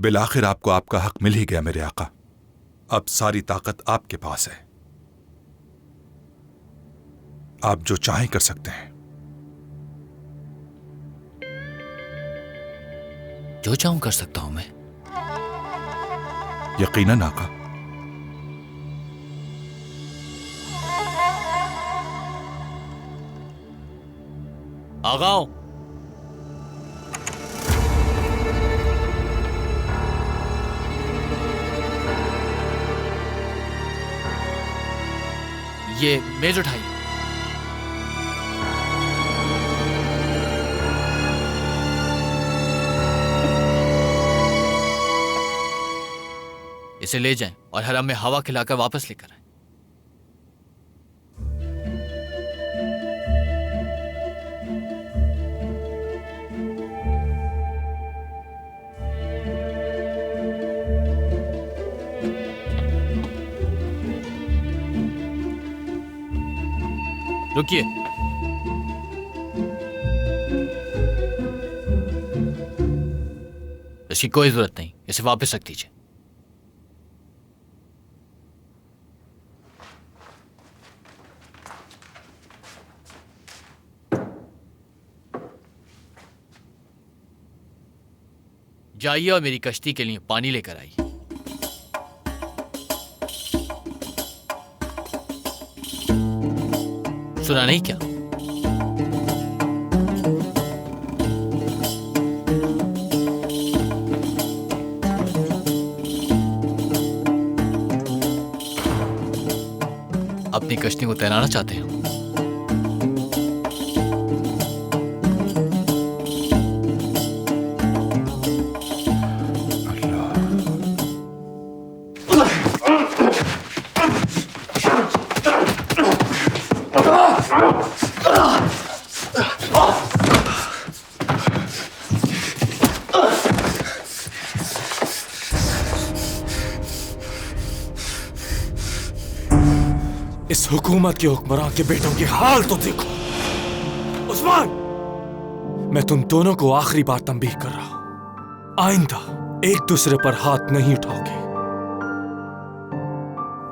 बिलाखिर आपको आपका हक मिल ही गया मेरे आका। अब सारी ताकत आपके पास है, आप जो चाहें कर सकते हैं। जो चाहूं कर सकता हूं मैं? यकीनन आका। आगाओ। ये मेज उठाइए। इसे ले जाएं और हरम में हवा खिलाकर वापस लेकर आएं। रुकिए। इसकी कोई जरूरत नहीं, इसे वापस रख दीजिए। जाइए और मेरी कश्ती के लिए पानी लेकर आइए। सुना नहीं क्या? अपनी कश्ती को तैराना चाहते हैं? इस हुकूमत के हुक्मरान के बेटों की हाल तो देखो। उस्मान, मैं तुम दोनों को आखिरी बार तंबीह कर रहा हूं, आइंदा एक दूसरे पर हाथ नहीं उठाओगे,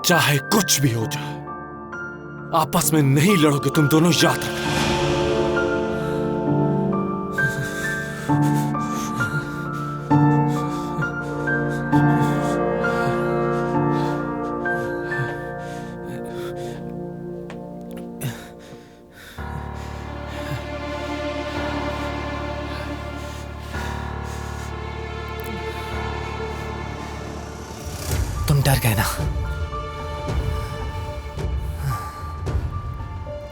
चाहे कुछ भी हो जाए। आपस में नहीं लड़ोगे तुम दोनों, याद रखना। तुम डर गए ना?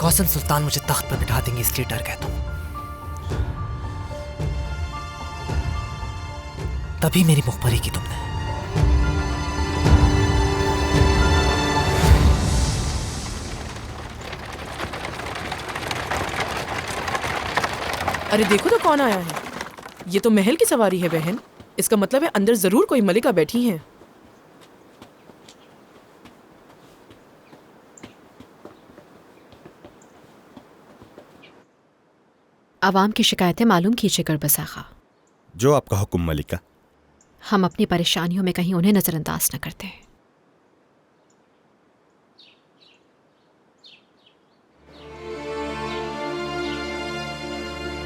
कौसम सुल्तान मुझे तख्त पर बिठा देंगे इसलिए डर गए तुम। तभी मेरी मुखबरी की तुमने। अरे देखो तो कौन आया है। ये तो महल की सवारी है बहन। इसका मतलब है अंदर जरूर कोई मलिका बैठी है। आवाम की शिकायतें मालूम कीजिए गरबस आगा। जो आपका हुक्म मलिका। हम अपनी परेशानियों में कहीं उन्हें नजरअंदाज न करते।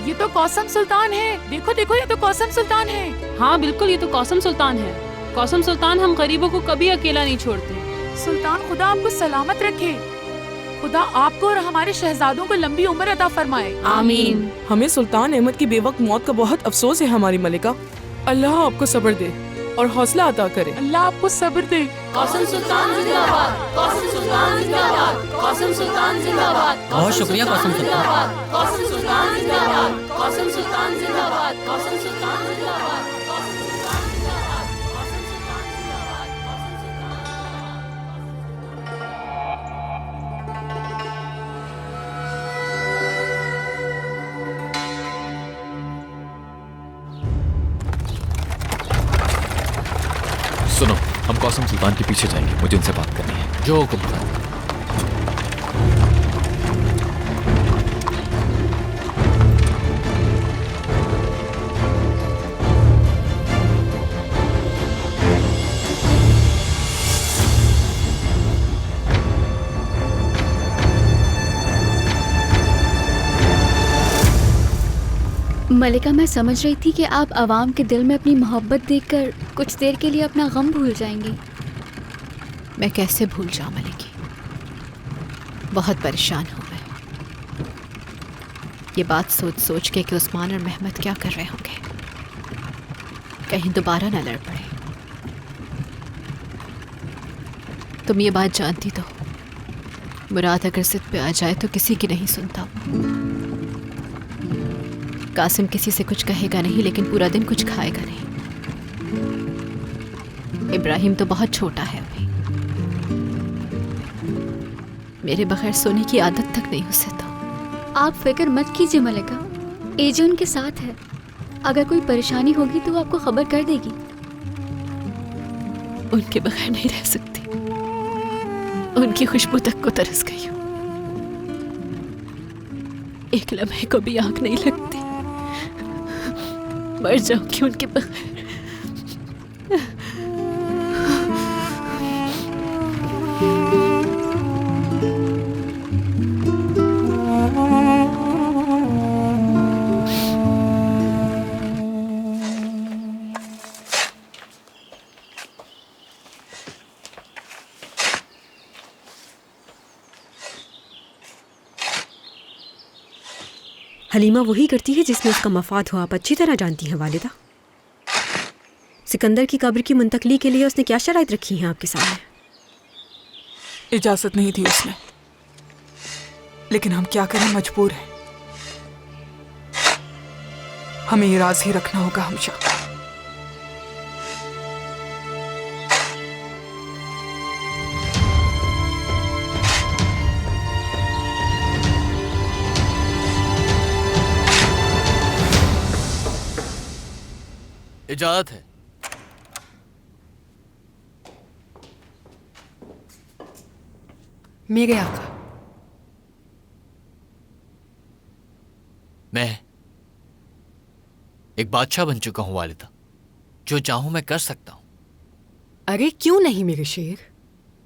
ये तो कौसम सुल्तान है। देखो देखो, ये तो कौसम सुल्तान है। हाँ बिल्कुल, ये तो कौसम सुल्तान है। कौसम सुल्तान हम गरीबों को कभी अकेला नहीं छोड़ते। सुल्तान खुदा आपको सलामत रखे। खुदा आपको और हमारे शहजादों को लंबी उम्र अता फरमाए। आमीन। हमें सुल्तान अहमद की बेवक्त मौत का बहुत अफसोस है हमारी मलिका। अल्लाह आपको सब्र दे और हौसला अता करे। अल्लाह आपको सब्र दे। कौसम सुल्तान जिंदाबाद, कौसम सुल्तान जिंदाबाद, कौसम सुल्तान जिंदाबाद। बहुत शुक्रिया कौसम सुल्तान। कौसम सुल्तान जिंदाबाद, कौसम सुल्तान जिंदाबाद, कौसम सुल्तान जिंदाबाद, कौसम सुल्तान जिंदाबाद, कौसम सुल्तान जिंदाबाद, कौसम सुल्तान। सुनो, हम कौसम सुल्तान के पीछे जाएंगे, मुझे उनसे बात करनी है। जो हुक्म। मलिका, मैं समझ रही थी कि आप आवाम के दिल में अपनी मोहब्बत देखकर कुछ देर के लिए अपना गम भूल जाएंगी। मैं कैसे भूल जाऊं मलिकी, बहुत परेशान हूं मैं ये बात सोच सोच के कि उस्मान और मेहमद क्या कर रहे होंगे, कहीं दोबारा न लड़ पड़े। तुम ये बात जानती तो मुराद अगर जिद पे आ जाए तो किसी की नहीं सुनता। कासिम किसी से कुछ कहेगा नहीं, लेकिन पूरा दिन कुछ खाएगा नहीं। इब्राहिम तो बहुत छोटा है अभी, मेरे बगैर सोने की आदत तक नहीं उसे तो। आप फिक्र मत कीजिए मलिका, एजे उनके साथ है। अगर कोई परेशानी होगी तो वो आपको खबर कर देगी। उनके बगैर नहीं रह सकती, उनकी खुशबू तक को तरस गई हूँ। एक लम्हे को भी आंख नहीं लगती, मर जाऊंगी उनके बगैर। हलीमा वही करती है जिसमें उसका मफाद हो, आप अच्छी तरह जानती हैं वालिदा। सिकंदर की कब्र की मुंतकली के लिए उसने क्या शराइत रखी हैं आपके सामने? इजाजत नहीं थी उसने, लेकिन हम क्या करें, मजबूर हैं। हमें ये राज ही रखना होगा हमेशा। इजाजत है। मेरे आका, मैं एक बादशाह बन चुका हूं वालिदा, जो चाहूं मैं कर सकता हूं। अरे क्यों नहीं मेरे शेर।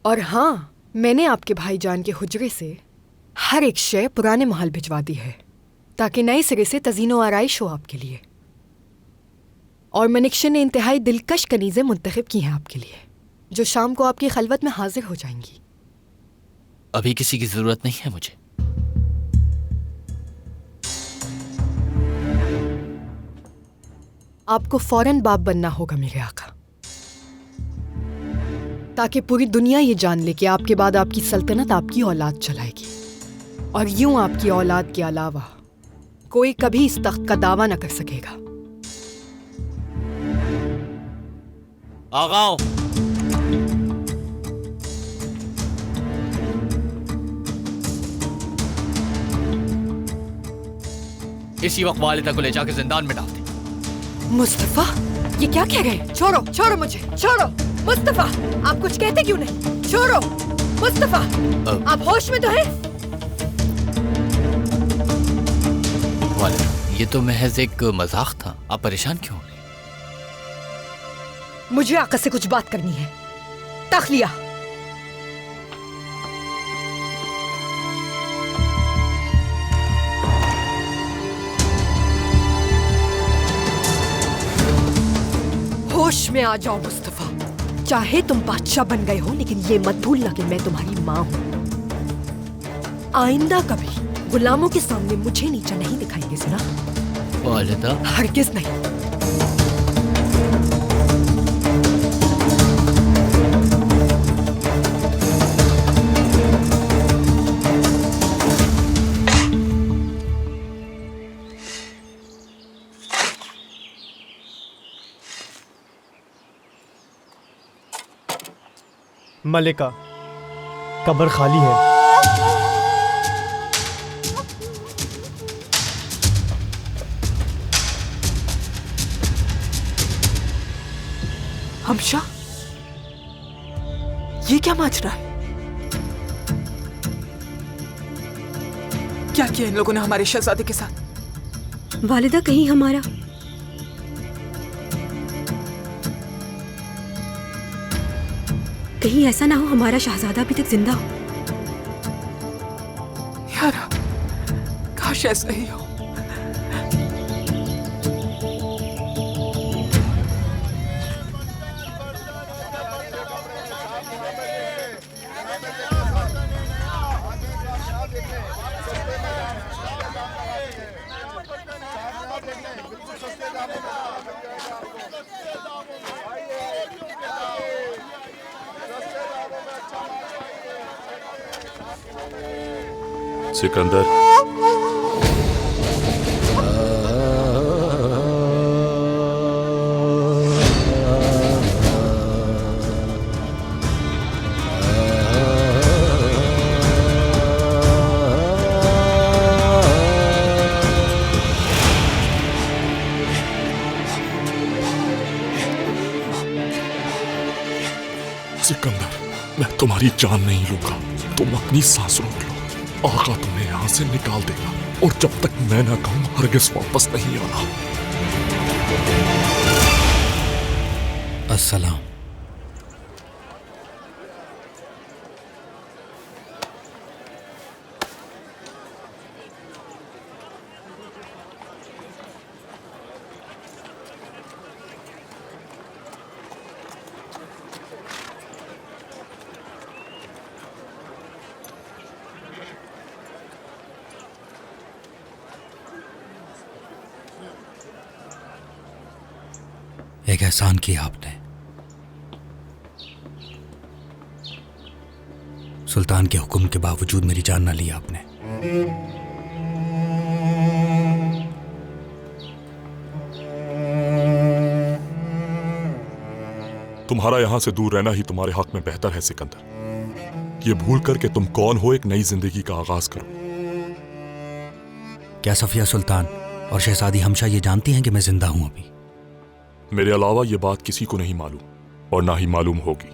और हाँ, मैंने आपके भाईजान के हुजरे से हर एक शय पुराने महल भिजवा दी है, ताकि नए सिरे से तज़ीनो आराइश हो आपके लिए। और मनिक्शा ने इंतहाई दिलकश कनीज़ें मुंतखब की हैं आपके लिए, जो शाम को आपकी खलवत में हाजिर हो जाएंगी। अभी किसी की जरूरत नहीं है मुझे। आपको फौरन बाप बनना होगा मेरे आका, ताकि पूरी दुनिया ये जान ले कि आपके बाद आपकी सल्तनत आपकी औलाद चलाएगी। और यूं आपकी औलाद के अलावा कोई कभी इस तख्त का दावा न कर सकेगा। आगाओ, इसी वक्त वालिदा को ले जाकर जिंदान में डाल दे। मुस्तफा, ये क्या कह रहे हैं? छोड़ो, छोड़ो मुझे, छोड़ो। मुस्तफा, आप कुछ कहते क्यों नहीं? छोड़ो मुस्तफा, आप होश में तो हैं? वालिदा, ये तो महज एक मजाक था, आप परेशान क्यों हो रही? मुझे आका से कुछ बात करनी है। तखलिया। होश में आ जाओ मुस्तफा। चाहे तुम बादशाह बन गए हो, लेकिन ये मत भूलना कि मैं तुम्हारी माँ हूं। आइंदा कभी गुलामों के सामने मुझे नीचा नहीं दिखाएंगे, सुना? वालिदा, हरगिज नहीं। मलिका, कब्र खाली है। हमशा, ये क्या माजरा है? क्या किया इन लोगों ने हमारे शहजादे के साथ? वालिदा, कहीं हमारा कहीं ऐसा ना हो हमारा शहजादा अभी तक जिंदा हो। यारा, काश ऐसा ही हो। सिकंदर, सिकंदर, मैं तुम्हारी जान नहीं लूंगा। तुम अपनी सांस रोक लो। आका तुम्हें यहाँ से निकाल देगा और जब तक मैं ना कहूं हरगिज़ वापस नहीं आना। अस्सलाम। एक एहसान किया आपने। सुल्तान के हुक्म के बावजूद मेरी जान ना ली आपने। तुम्हारा यहां से दूर रहना ही तुम्हारे हक में बेहतर है सिकंदर। ये भूल कर कि तुम कौन हो, एक नई जिंदगी का आगाज करो। क्या सफिया सुल्तान और शहजादी हमशा ये जानती हैं कि मैं जिंदा हूं अभी? मेरे अलावा ये बात किसी को नहीं मालूम और ना ही मालूम होगी।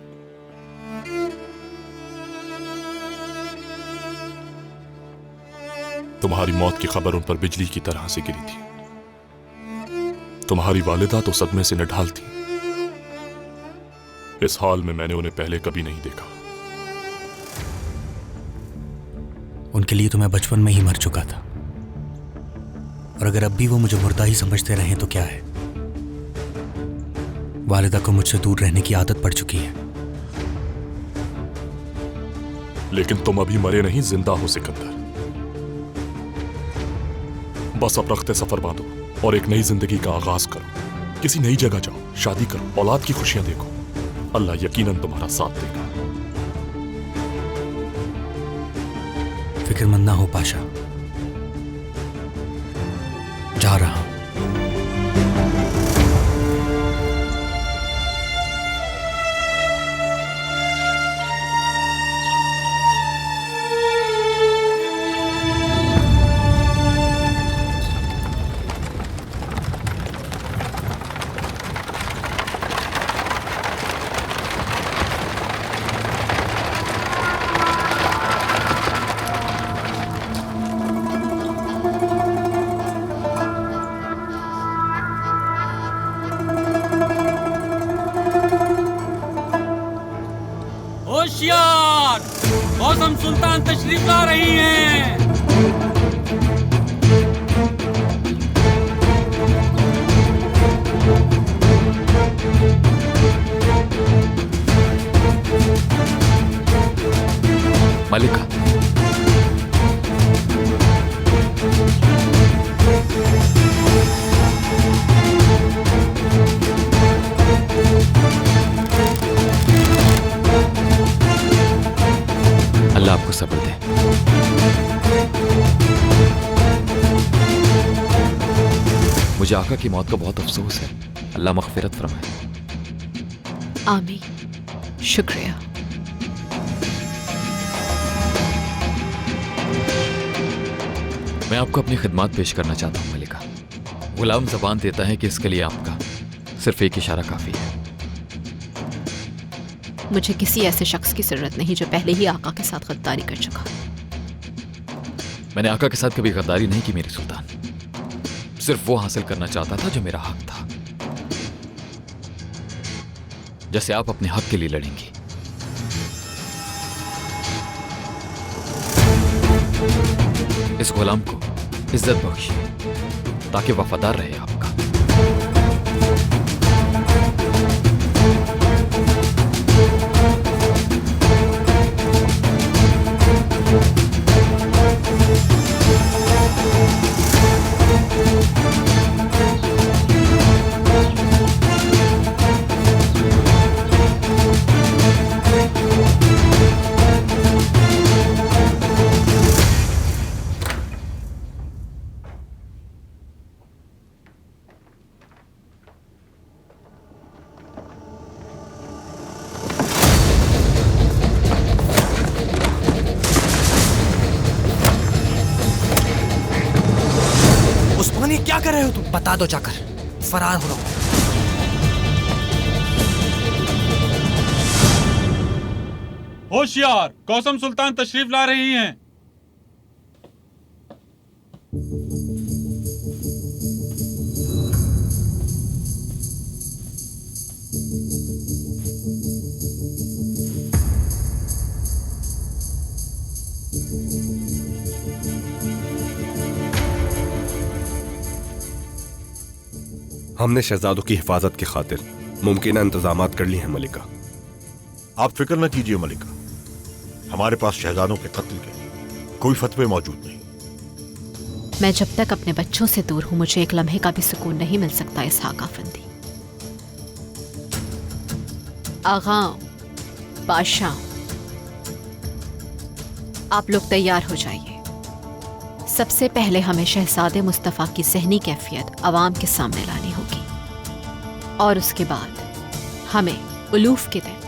तुम्हारी मौत की खबर उन पर बिजली की तरह से गिरी थी। तुम्हारी वालिदा तो सदमे से निढाल थी। इस हाल में मैंने उन्हें पहले कभी नहीं देखा। उनके लिए तो मैं बचपन में ही मर चुका था, और अगर अब भी वो मुझे मुर्दा ही समझते रहें तो क्या है। वालिदा को मुझसे दूर रहने की आदत पड़ चुकी है। लेकिन तुम अभी मरे नहीं, जिंदा हो सिकंदर। बस अब रख्ते सफर बांधो और एक नई जिंदगी का आगाज करो। किसी नई जगह जाओ, शादी करो, औलाद की खुशियां देखो। अल्लाह यकीनन तुम्हारा साथ देगा। फिक्रमंद ना हो पाशा, जा रहा हूं। होशियार, मौसम सुल्तान तशरीफ ला रही हैं। मलिका, अल्लाह आपको सब्र दे। मुझे आका की मौत का बहुत अफसोस है। अल्लाह मग़फ़िरत फरमाए। आमीन। शुक्रिया। मैं आपको अपनी खिदमत पेश करना चाहता हूँ मलिका। गुलाम ज़बान देता है कि इसके लिए आपका सिर्फ एक इशारा काफ़ी है। मुझे किसी ऐसे शख्स की जरूरत नहीं जो पहले ही आका के साथ गद्दारी कर चुका। मैंने आका के साथ कभी गद्दारी नहीं की मेरी सुल्तान। सिर्फ वो हासिल करना चाहता था जो मेरा हक था, जैसे आप अपने हक के लिए लड़ेंगी। इस गुलाम को इज्जत बख्शिए ताकि वफादार रहे आपका। सुल्तान, ये क्या कर रहे हो तुम? बता दो जाकर, फरार हो रहा हूं। होशियार, कौसम सुल्तान तशरीफ ला रही हैं। हमने शहजादों की हिफाजत की खातिर मुमकिन इंतजामात कर लिए हैं मलिका। आप फिक्र न कीजिए मलिका, हमारे पास शहजादों के कत्ल के कोई फतवे मौजूद नहीं। मैं जब तक अपने बच्चों से दूर हूं, मुझे एक लम्हे का भी सुकून नहीं मिल सकता। इसहाक आफंदी, आगा, बादशाह, आप लोग तैयार हो जाइए। सबसे पहले हमें शहजादे मुस्तफ़ा की ज़हनी कैफियत अवाम के सामने लानी होगी, और उसके बाद हमें उलूफ के दिन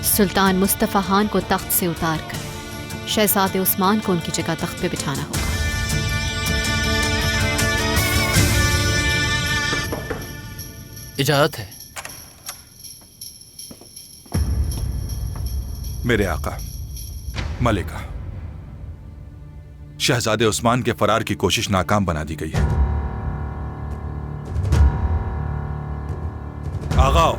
सुल्तान मुस्तफ़ा खान को तख्त से उतार कर शहजादे उस्मान को उनकी जगह तख्त पे बिठाना होगा। इजाजत है। मेरे आका मलिका, शहजादे उस्मान के फरार की कोशिश नाकाम बना दी गई है। आगा,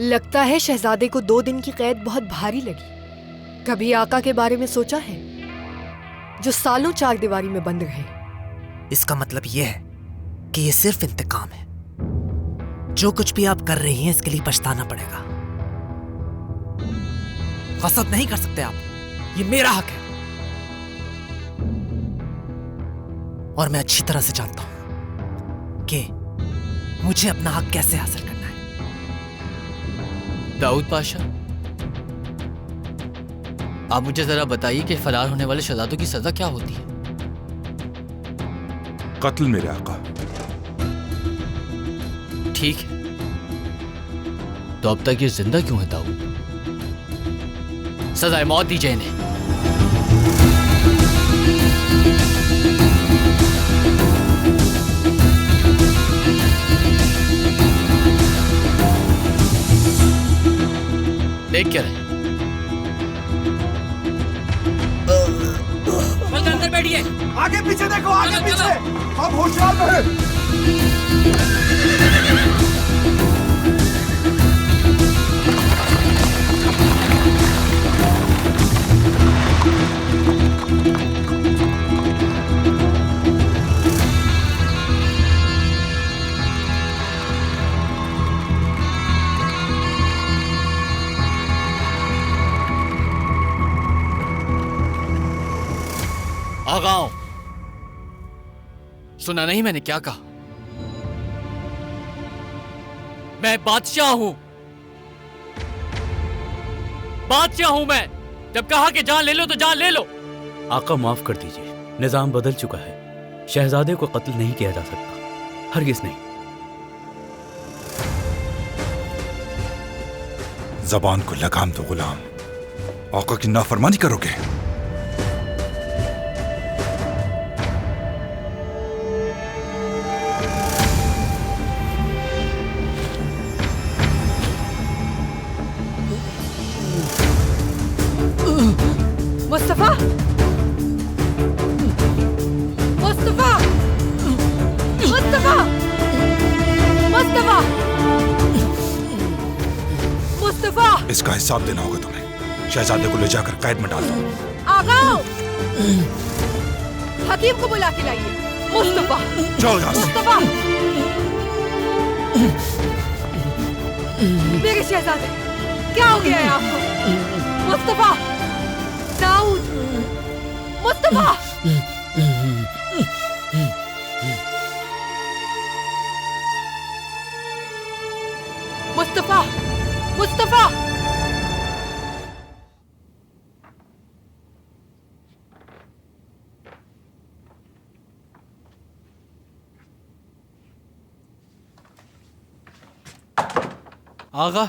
लगता है शहजादे को 2 दिन की कैद बहुत भारी लगी। कभी आका के बारे में सोचा है, जो सालों 4 दीवारी में बंद रहे? इसका मतलब यह है कि यह सिर्फ इंतकाम है। जो कुछ भी आप कर रही हैं, इसके लिए पछताना पड़ेगा। गसब नहीं कर सकते आप, ये मेरा हक है, और मैं अच्छी तरह से जानता हूं कि मुझे अपना हक कैसे हासिल करना है। दाऊद पाशा, आप मुझे जरा बताइए कि फरार होने वाले शहजादों की सजा क्या होती है? कत्ल मेरे आका। ठीक है, तो अब तक ये जिंदा क्यों है दाऊद? सजाए मौत दीजिए इन्हें। देख क्या रहे? अंदर बैठिए। आगे पीछे देखो, आगे पीछे। हम होशियार हैं। आगाओ, सुना नहीं मैंने क्या कहा? मैं बादशाह हूं, बादशाह हूं मैं। जब कहा कि जान ले लो तो जान ले लो। आका माफ कर दीजिए, निजाम बदल चुका है। शहजादे को कत्ल नहीं किया जा सकता, हरगिज नहीं। जबान को लगाम दो गुलाम, आका की नाफरमानी करोगे। मुस्तफा, मुस्तफा, मुस्तफा, मुस्तफा, मुस्तफा। इसका हिसाब देना होगा तुम्हें। शहजादे को ले जाकर कैद में डाल दो। आगाओ, हकीम को बुला के लाइए। मुस्तफा, चलो यहाँ से। मुस्तफा, मेरे शहजादे, क्या हो गया है आपको? मुस्तफा, दाऊद, मुस्तफा। मुस्तफा, मुस्तफा। आगा,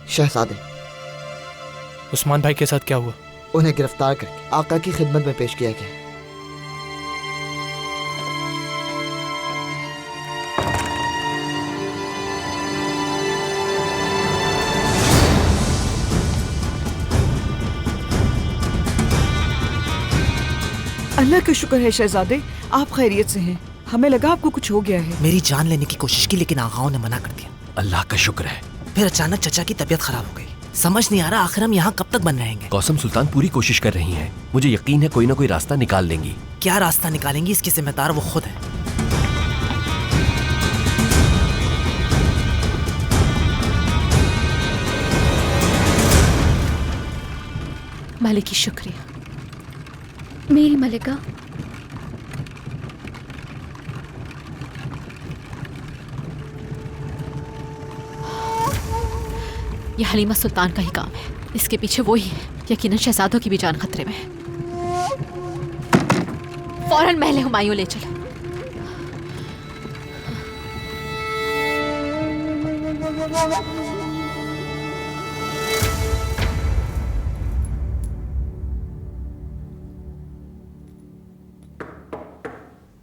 शहजादे, उस्मान भाई के साथ क्या हुआ? उन्हें गिरफ्तार करके आका की खिदमत में पेश किया गया। अल्लाह का शुक्र है शहजादे, आप खैरियत से हैं। हमें लगा आपको कुछ हो गया है। मेरी जान लेने की कोशिश की लेकिन आगाओं ने मना कर दिया। अल्लाह का शुक्र है। फिर अचानक चचा की तबीयत खराब हो गई। समझ नहीं आ रहा आखिर हम यहाँ कब तक बन रहेंगे। कौसम सुल्तान पूरी कोशिश कर रही हैं। मुझे यकीन है कोई ना कोई रास्ता निकाल लेंगी। क्या रास्ता निकालेंगी इसकी जिम्मेदार वो खुद है। मालिकी शुक्रिया। मेरी मलिका, यह हलीमा सुल्तान का ही काम है। इसके पीछे वो ही है। यकीनन शहजादों की भी जान खतरे में है। फौरन महल हुमायूं ले चले।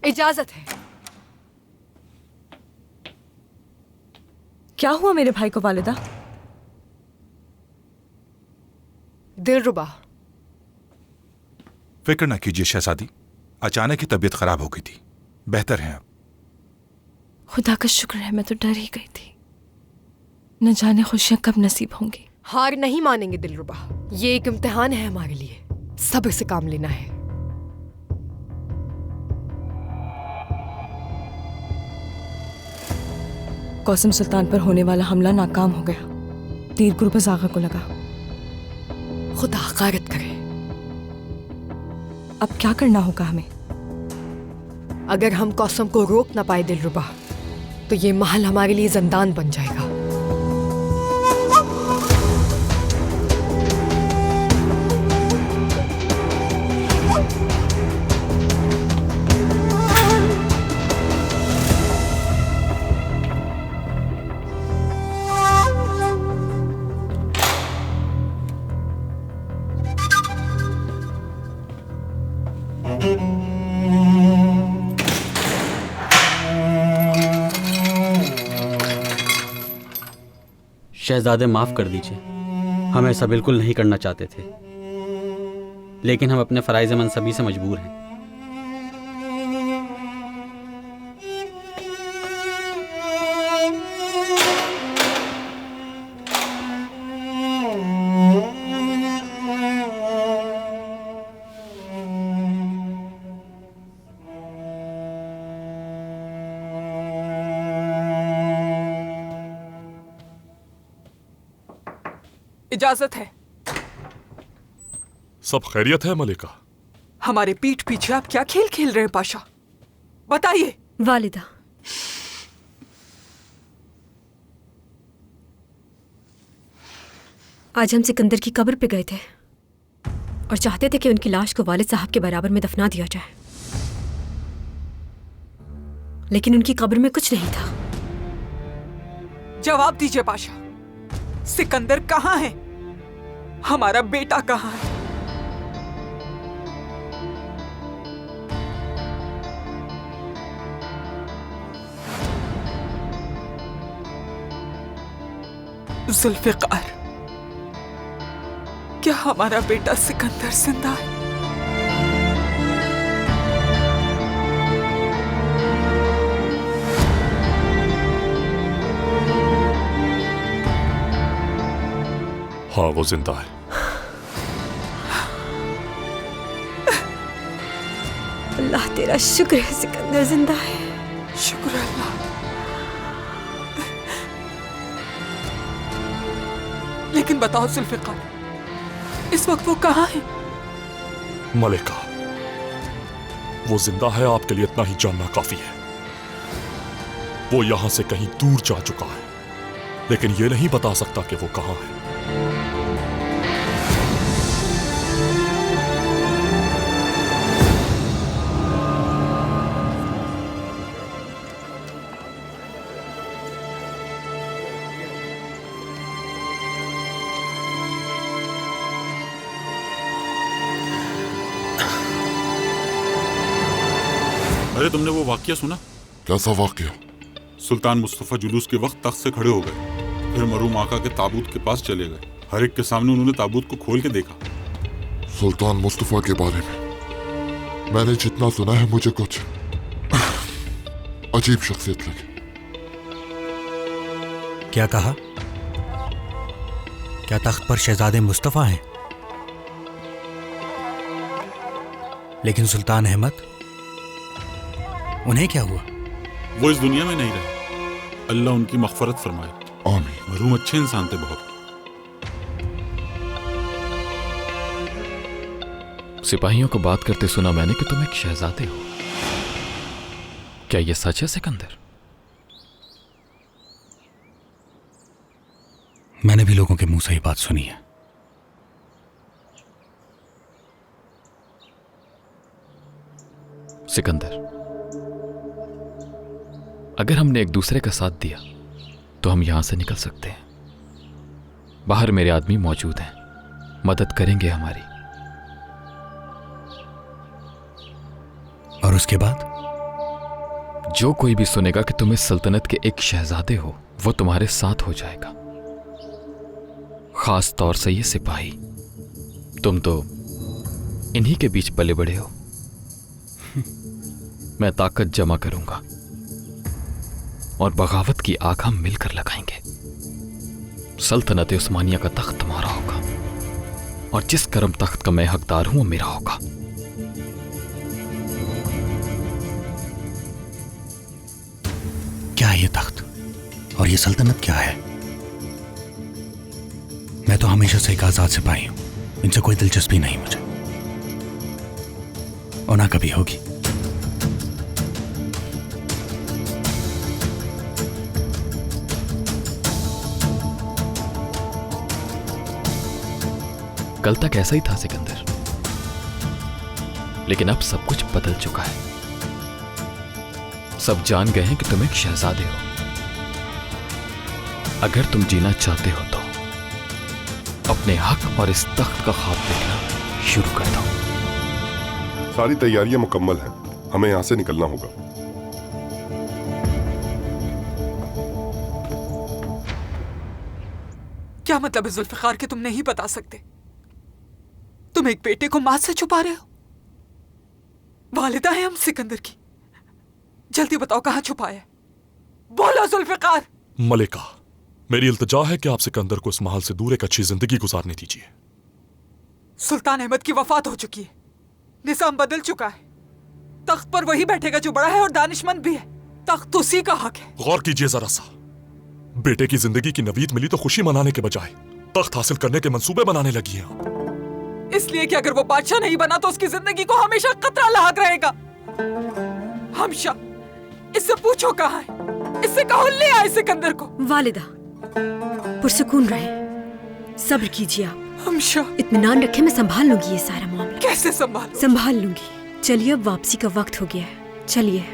इजाजत है। क्या हुआ मेरे भाई को वालिदा? दिलरुबा। फिक्र ना कीजिए शहजादी, अचानक ही तबीयत खराब हो गई थी, बेहतर है अब। खुदा का शुक्र है, मैं तो डर ही गई थी। न जाने खुशियां कब नसीब होंगी। हार नहीं मानेंगे दिलरुबा, ये एक इम्तिहान है हमारे लिए। सब्र से काम लेना है। कौसम सुल्तान पर होने वाला हमला नाकाम हो गया। तीर गुरबज आगा को लगा। खुदा गारत करे। अब क्या करना होगा हमें? अगर हम कौसम को रोक ना पाए दिलरुबा, तो ये महल हमारे लिए जिंदान बन जाएगा। शहजादे माफ कर दीजिए, हम ऐसा बिल्कुल नहीं करना चाहते थे, लेकिन हम अपने फराइज़ मनसबी से मजबूर हैं। इजाजत है। सब खैरियत है मलिका? हमारे पीठ पीछे आप क्या खेल खेल रहे हैं पाशा, बताइए। वालिदा, आज हम सिकंदर की कब्र पे गए थे और चाहते थे कि उनकी लाश को वालिद साहब के बराबर में दफना दिया जाए, लेकिन उनकी कब्र में कुछ नहीं था। जवाब दीजिए पाशा, सिकंदर कहाँ है? हमारा बेटा कहाँ है? जुल्फिकार, क्या हमारा बेटा सिकंदर जिंदा है? हाँ, वो जिंदा है। अल्लाह तेरा शुक्र है, सिकंदर जिंदा है। शुक्र अल्लाह। लेकिन बताओ जुल्फिकार, इस वक्त वो कहाँ है? मलिका, वो जिंदा है, आपके लिए इतना ही जानना काफी है। वो यहां से कहीं दूर जा चुका है, लेकिन ये नहीं बता सकता कि वो कहां है। अरे तुमने वो वाकया सुना? कैसा वाकया? सुल्तान मुस्तफा जुलूस के वक्त तख्त से खड़े हो गए, फिर मरूम आका के ताबूत के पास चले गए। हर एक के सामने उन्होंने ताबूत को खोल के देखा। सुल्तान मुस्तफा के बारे में मैंने जितना सुना है, मुझे कुछ अजीब शख्सियत लगी। क्या कहा? क्या तख्त पर शहजादे मुस्तफा हैं? लेकिन सुल्तान अहमद, उन्हें क्या हुआ? वो इस दुनिया में नहीं रहे, अल्लाह उनकी मग़फ़रत फरमाए। आमीन। मरूम अच्छे इंसान थे बहुत। सिपाहियों को बात करते सुना मैंने कि तुम एक शहजादे हो। क्या यह सच है सिकंदर? मैंने भी लोगों के मुंह से ही बात सुनी है। सिकंदर, अगर हमने एक दूसरे का साथ दिया तो हम यहां से निकल सकते हैं। बाहर मेरे आदमी मौजूद हैं, मदद करेंगे हमारी। और उसके बाद? जो कोई भी सुनेगा कि तुम इस सल्तनत के एक शहजादे हो, वो तुम्हारे साथ हो जाएगा। खास तौर से ये सिपाही, तुम तो इन्हीं के बीच पले बड़े हो। मैं ताकत जमा करूंगा और बगावत की आग हम मिलकर लगाएंगे। सल्तनत उस्मानिया का तख्त तुम्हारा होगा और जिस करम तख्त का मैं हकदार हूं वो मेरा होगा। क्या है ये तख्त और ये सल्तनत क्या है? मैं तो हमेशा से एक आजाद सिपाही हूं, इनसे कोई दिलचस्पी नहीं मुझे, और ना कभी होगी। कल तक ऐसा ही था सिकंदर, लेकिन अब सब कुछ बदल चुका है। सब जान गए हैं कि तुम एक शहजादे हो। अगर तुम जीना चाहते हो तो अपने हक और इस तख्त का ख्वाब देखना शुरू कर दो। सारी तैयारियां मुकम्मल हैं, हमें यहां से निकलना होगा। क्या मतलब है जुल्फिकार कि तुम नहीं बता सकते? तुम एक बेटे को मां से छुपा रहे हो? वालिदा है हम सिकंदर की, जल्दी बताओ कहां छुपाया है? बोलो जुल्फिकार। मलिका, मेरी इल्तिजा है कि आप सिकंदर को इस महल से दूर एक अच्छी जिंदगी गुजारने दीजिए। सुल्तान अहमद की वफात हो चुकी है, निजाम बदल चुका है। तख्त पर वही बैठेगा जो बड़ा है और दानिशमंद भी है। तख्त उसी का हक है। गौर कीजिए जरा सा, बेटे की जिंदगी की नवीद मिली तो खुशी मनाने के बजाय तख्त हासिल करने के मंसूबे बनाने लगी हैं। इसलिए कि अगर वो बादशाह नहीं बना तो उसकी जिंदगी को हमेशा खतरा लाक रहेगा। हमशा, इससे पूछो कहाँ है, इससे कहो ले आए सिकंदर को। वालिदा, पुरसुकून रहे, सब्र कीजिए आप। हमशा, इत्मीनान रखे, मैं संभाल लूंगी ये सारा मामला। कैसे संभालूं? संभाल लूंगी। चलिए अब वापसी का वक्त हो गया है, चलिए।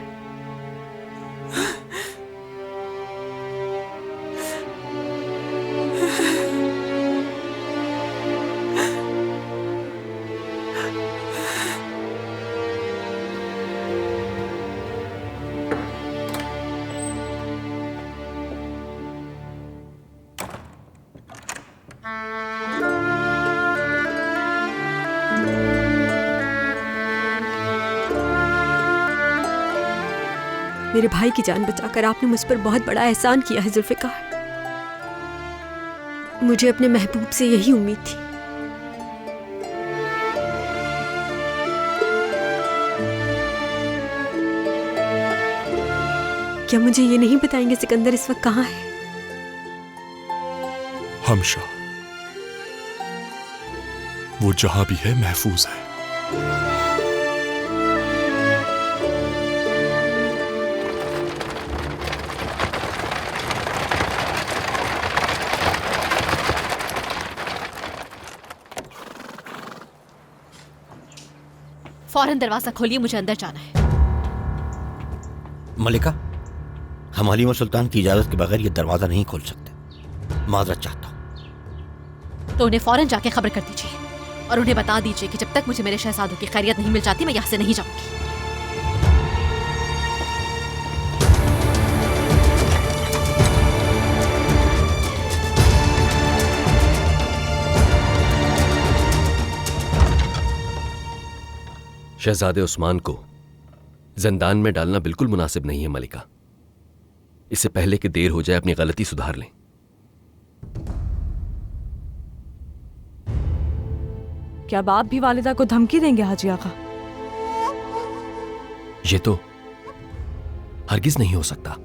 मेरे भाई की जान बचाकर आपने मुझ पर बहुत बड़ा एहसान किया है जुल्फिकार। मुझे अपने महबूब से यही उम्मीद थी। क्या मुझे ये नहीं बताएंगे सिकंदर इस वक्त कहाँ है? हमशा, वो जहां भी है महफूज है। फौरन दरवाजा खोलिए, मुझे अंदर जाना है। मलिका, हम हलीमा सुल्तान की इजाजत के बगैर ये दरवाजा नहीं खोल सकते। माजरत चाहता हूँ। तो उन्हें फौरन जाके खबर कर दीजिए और उन्हें बता दीजिए कि जब तक मुझे मेरे शहजादों की खैरियत नहीं मिल जाती मैं यहाँ से नहीं जाऊंगी। शहजादे उस्मान को जिंदान में डालना बिल्कुल मुनासिब नहीं है मलिका। इससे पहले कि देर हो जाए अपनी गलती सुधार लें। क्या बाप भी वालिदा को धमकी देंगे हाजी आका? ये तो हरगिज नहीं हो सकता।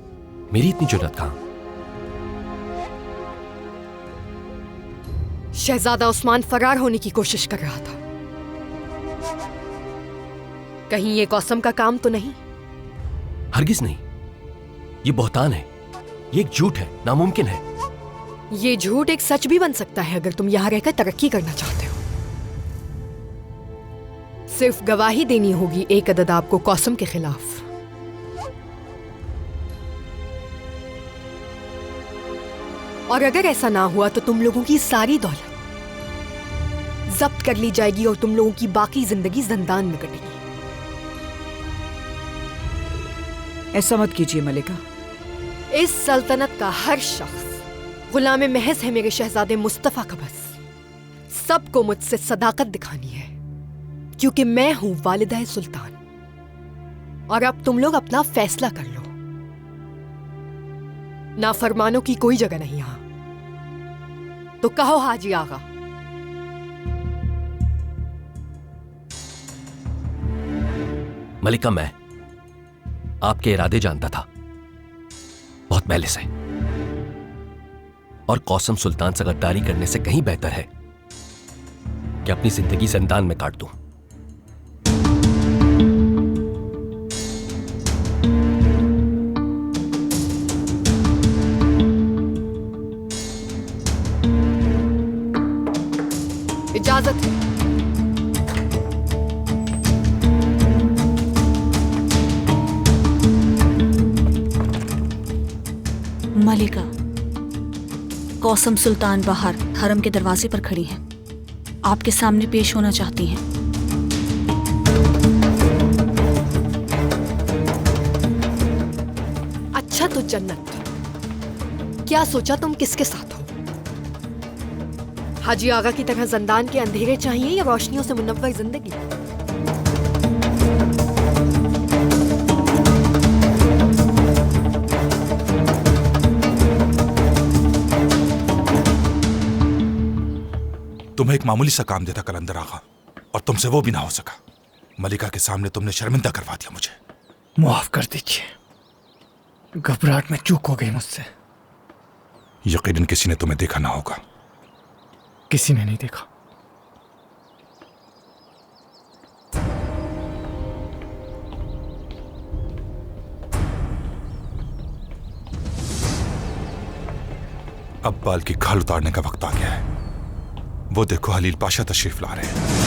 मेरी इतनी जुर्रत कहां? शहजादा उस्मान फरार होने की कोशिश कर रहा था। कहीं ये कौसम का काम तो नहीं? हरगिज नहीं, ये बहतान है, ये एक झूठ है, नामुमकिन है। ये झूठ एक सच भी बन सकता है अगर तुम यहां रहकर तरक्की करना चाहते हो। सिर्फ गवाही देनी होगी एक अदद आपको कौसम के खिलाफ। और अगर ऐसा ना हुआ तो तुम लोगों की सारी दौलत जब्त कर ली जाएगी और तुम लोगों की बाकी जिंदगी जिंदान में कटेगी। ऐसा मत कीजिए मलिका। इस सल्तनत का हर शख्स गुलाम महज है मेरे शहजादे मुस्तफा का। बस सबको मुझसे सदाकत दिखानी है क्योंकि मैं हूं वालिदा सुल्तान। और अब तुम लोग अपना फैसला कर लो। नाफरमानों की कोई जगह नहीं यहां। तो कहो हाजी आगा। मलिका, मैं आपके इरादे जानता था बहुत पहले से, और कौसम सुल्तान से गद्दारी करने से कहीं बेहतर है कि अपनी जिंदगी जिंदान में काट दूं। इजाजत है। मलिका, कौसम सुल्तान बाहर हरम के दरवाजे पर खड़ी हैं। आपके सामने पेश होना चाहती हैं। अच्छा तो जन्नत, क्या सोचा तुम किसके साथ हो? हाजी आगा की तरह जिंदान के अंधेरे चाहिए या रोशनियों से मुनव्वर जिंदगी? तुम्हें एक मामूली सा काम देता कलंदर आगा, और तुमसे वो भी ना हो सका। मलिका के सामने तुमने शर्मिंदा करवा दिया मुझे। माफ कर दीजिए, घबराहट में चूक हो गई मुझसे। यकीनन किसी ने तुम्हें देखा ना होगा। किसी ने नहीं देखा। अब बाल की खाल उतारने का वक्त आ गया है। वो देखो हलील पाशा तशरीफ ला रहे हैं।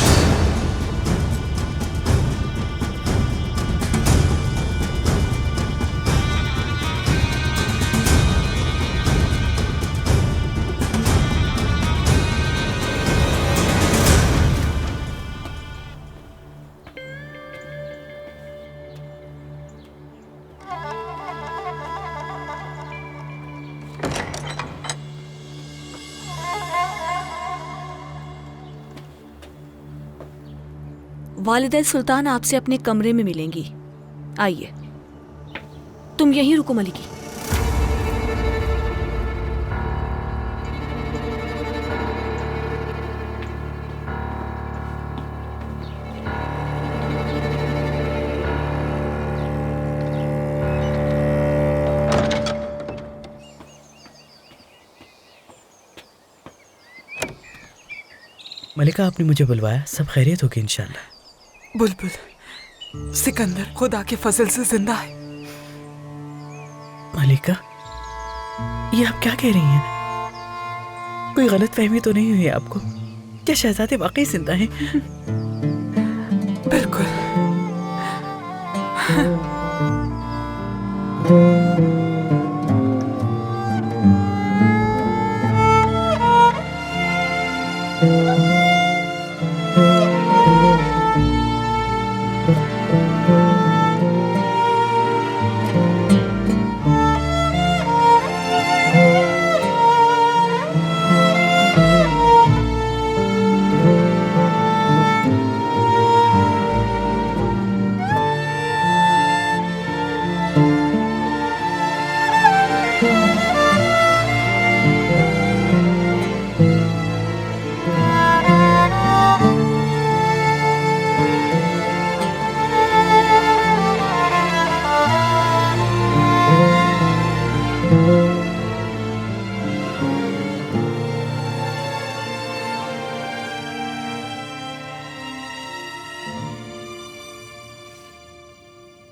वालिदा सुल्तान आपसे अपने कमरे में मिलेंगी। आइए। तुम यहीं रुको मलिकी। मलिका, आपने मुझे बुलवाया, सब खैरियत होगी इंशाल्लाह। बुलबुल, सिकंदर खुदा के फजल से जिंदा है। मलिका, ये आप क्या कह रही हैं? कोई गलत फहमी तो नहीं हुई आपको? क्या शहजादे वाकई जिंदा हैं? बिल्कुल।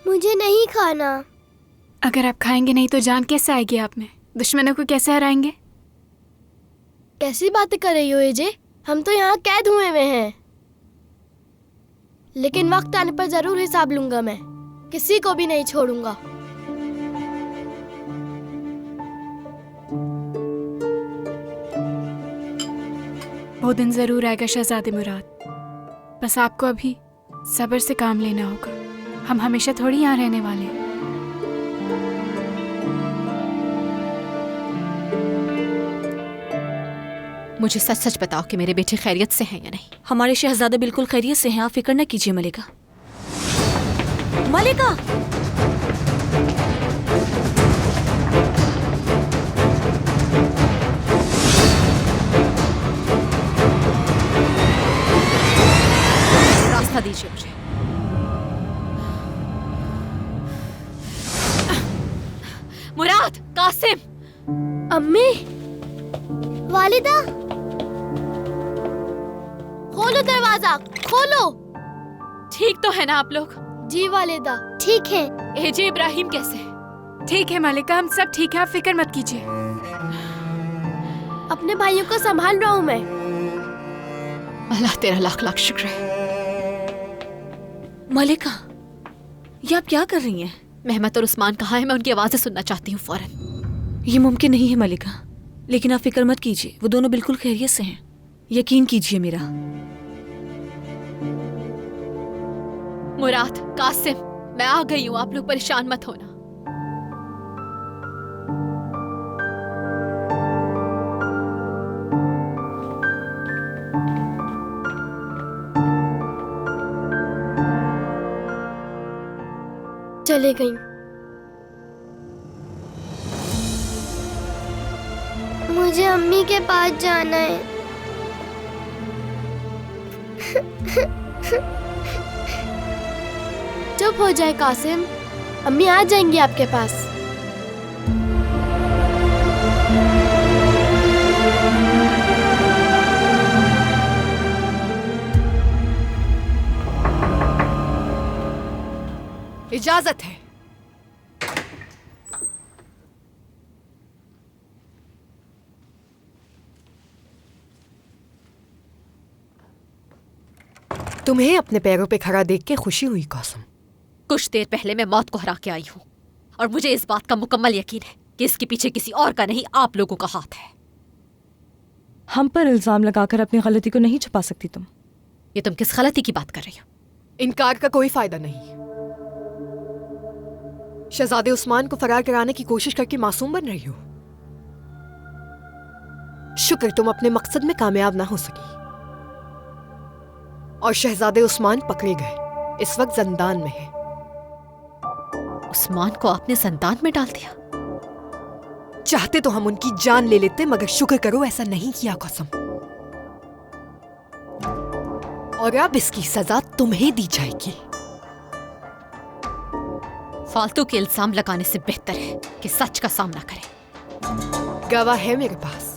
मुझे नहीं खाना। अगर आप खाएंगे नहीं तो जान कैसे आएगी आप में? दुश्मनों को कैसे हराएंगे? कैसी बातें कर रही हो एजे? हम तो यहाँ कैद हुए हुए हैं। लेकिन वक्त आने पर जरूर हिसाब लूंगा। मैं किसी को भी नहीं छोड़ूंगा। वो दिन जरूर आएगा शहजादे मुराद। बस आपको अभी सब्र से काम लेना होगा। हम हमेशा थोड़ी यहाँ रहने वाले हैं। मुझे सच सच बताओ कि मेरे बेटे खैरियत से हैं या नहीं? हमारे शहजादे बिल्कुल खैरियत से हैं, आप फिक्र न कीजिए मलिका। मलिका! रास्ता दीजिए मुझे। मुराद, कासिम, अम्मी, वालिदा, खोलो दरवाजा, खोलो। ठीक तो है ना आप लोग? जी वालिदा, ठीक है। एजे इब्राहिम कैसे? ठीक है मलिका, हम सब ठीक है, आप फिक्र मत कीजिए। अपने भाइयों को संभाल रहा हूँ मैं। अल्लाह तेरा लाख लाख शुक्र है। मलिका, ये आप क्या कर रही हैं? मेहमत और उस्मान कहाँ है? मैं उनकी आवाज़ें सुनना चाहती हूँ फौरन। ये मुमकिन नहीं है मलिका, लेकिन आप फिक्र मत कीजिए, वो दोनों बिल्कुल खैरियत से हैं। यकीन कीजिए मेरा। मुराद, कासिम, मैं आ गई हूँ, आप लोग परेशान मत होना। चले गई। मुझे अम्मी के पास जाना है। चुप हो जाए कासिम, अम्मी आ जाएंगी आपके पास। इजाजत है। तुम्हें अपने पैरों पे खड़ा देख के खुशी हुई कौसम? कुछ देर पहले मैं मौत को हरा के आई हूँ और मुझे इस बात का मुकम्मल यकीन है कि इसके पीछे किसी और का नहीं, आप लोगों का हाथ है। हम पर इल्जाम लगाकर अपनी गलती को नहीं छुपा सकती तुम। ये तुम किस गलती की बात कर रही हो? इनकार का कोई फायदा नहीं। शहजादे उस्मान को फरार कराने की कोशिश करके मासूम बन रही हो। शुक्र तुम अपने मकसद में कामयाब ना हो सकी और शहजादे उस्मान पकड़े गए, इस वक्त जंदान में है। उस्मान को आपने जंदान में डाल दिया? चाहते तो हम उनकी जान ले लेते, मगर शुक्र करो ऐसा नहीं किया कौसम। और अब इसकी सजा तुम्हें दी जाएगी। फालतू के इल्जाम लगाने से बेहतर है कि सच का सामना करें। गवाह है मेरे पास।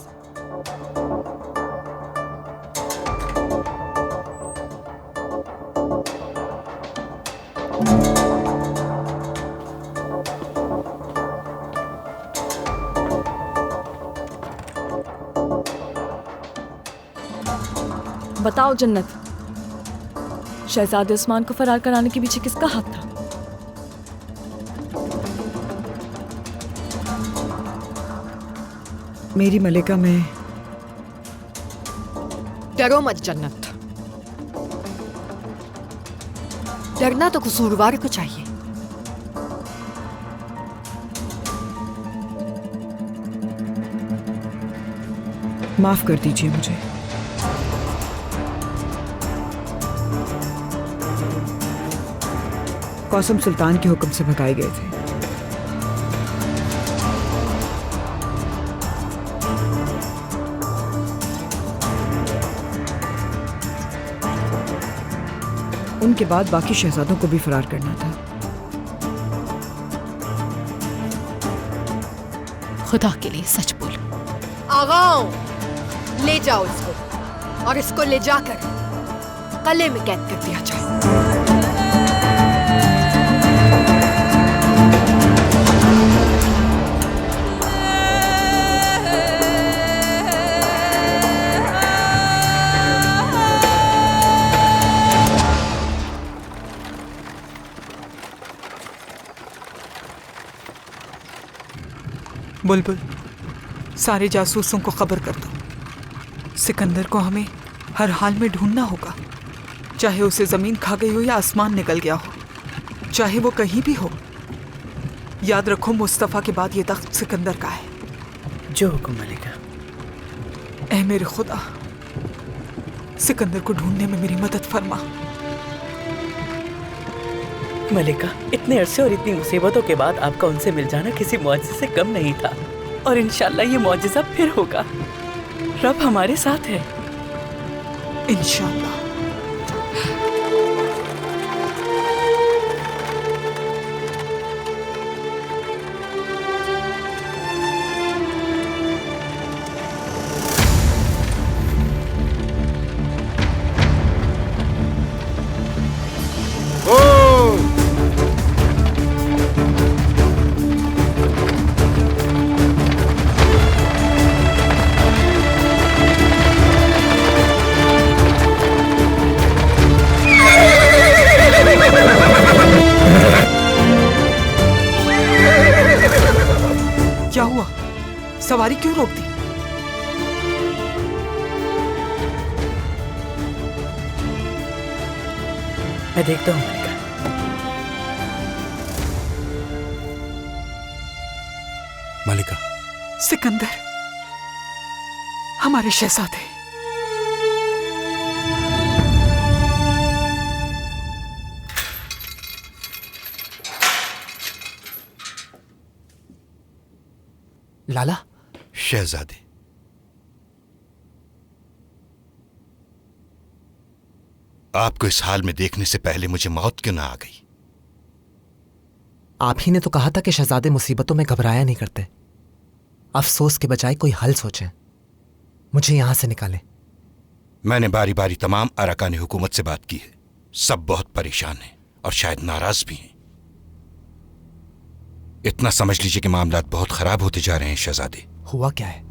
बताओ जन्नत, शहजादे उस्मान को फरार कराने के पीछे किसका हाथ था? मेरी मलिका में। डरो मत जन्नत, डरना तो कसूरवार को चाहिए। माफ कर दीजिए मुझे। कौसम सुल्तान के हुक्म से भगाए गए थे। उनके बाद बाकी शहजादों को भी फरार करना था। खुदा के लिए सच बोलो। आगाओ, ले जाओ इसको और इसको ले जाकर कले में कैद कर दिया जाए। बुलबुल, सारे जासूसों को खबर कर दो। सिकंदर को हमें हर हाल में ढूंढना होगा, चाहे उसे जमीन खा गई हो या आसमान निकल गया हो, चाहे वो कहीं भी हो। याद रखो, मुस्तफा के बाद ये तख्त सिकंदर का है। जो हुक्म मलिका। ऐ मेरे खुदा, सिकंदर को ढूंढने में मेरी मदद फरमा। मलिका, इतने अरसे और इतनी मुसीबतों के बाद आपका उनसे मिल जाना किसी मुआजिज़े से कम नहीं था, और इंशाल्लाह ये मुआजिज़ा फिर होगा। रब हमारे साथ है। इंशाल्लाह। क्या हुआ? सवारी क्यों रोक दी? मैं देखता हूँ मलिका। मलिका। सिकंदर, हमारे शहजादे। लाला। शहजादे, आपको इस हाल में देखने से पहले मुझे मौत क्यों ना आ गई? आप ही ने तो कहा था कि शहजादे मुसीबतों में घबराया नहीं करते। अफसोस के बजाय कोई हल सोचें, मुझे यहां से निकालें। मैंने बारी बारी तमाम अरकान हुकूमत से बात की है। सब बहुत परेशान हैं और शायद नाराज भी हैं। इतना समझ लीजिए कि मामलात बहुत खराब होते जा रहे हैं शहजादे। हुआ क्या है?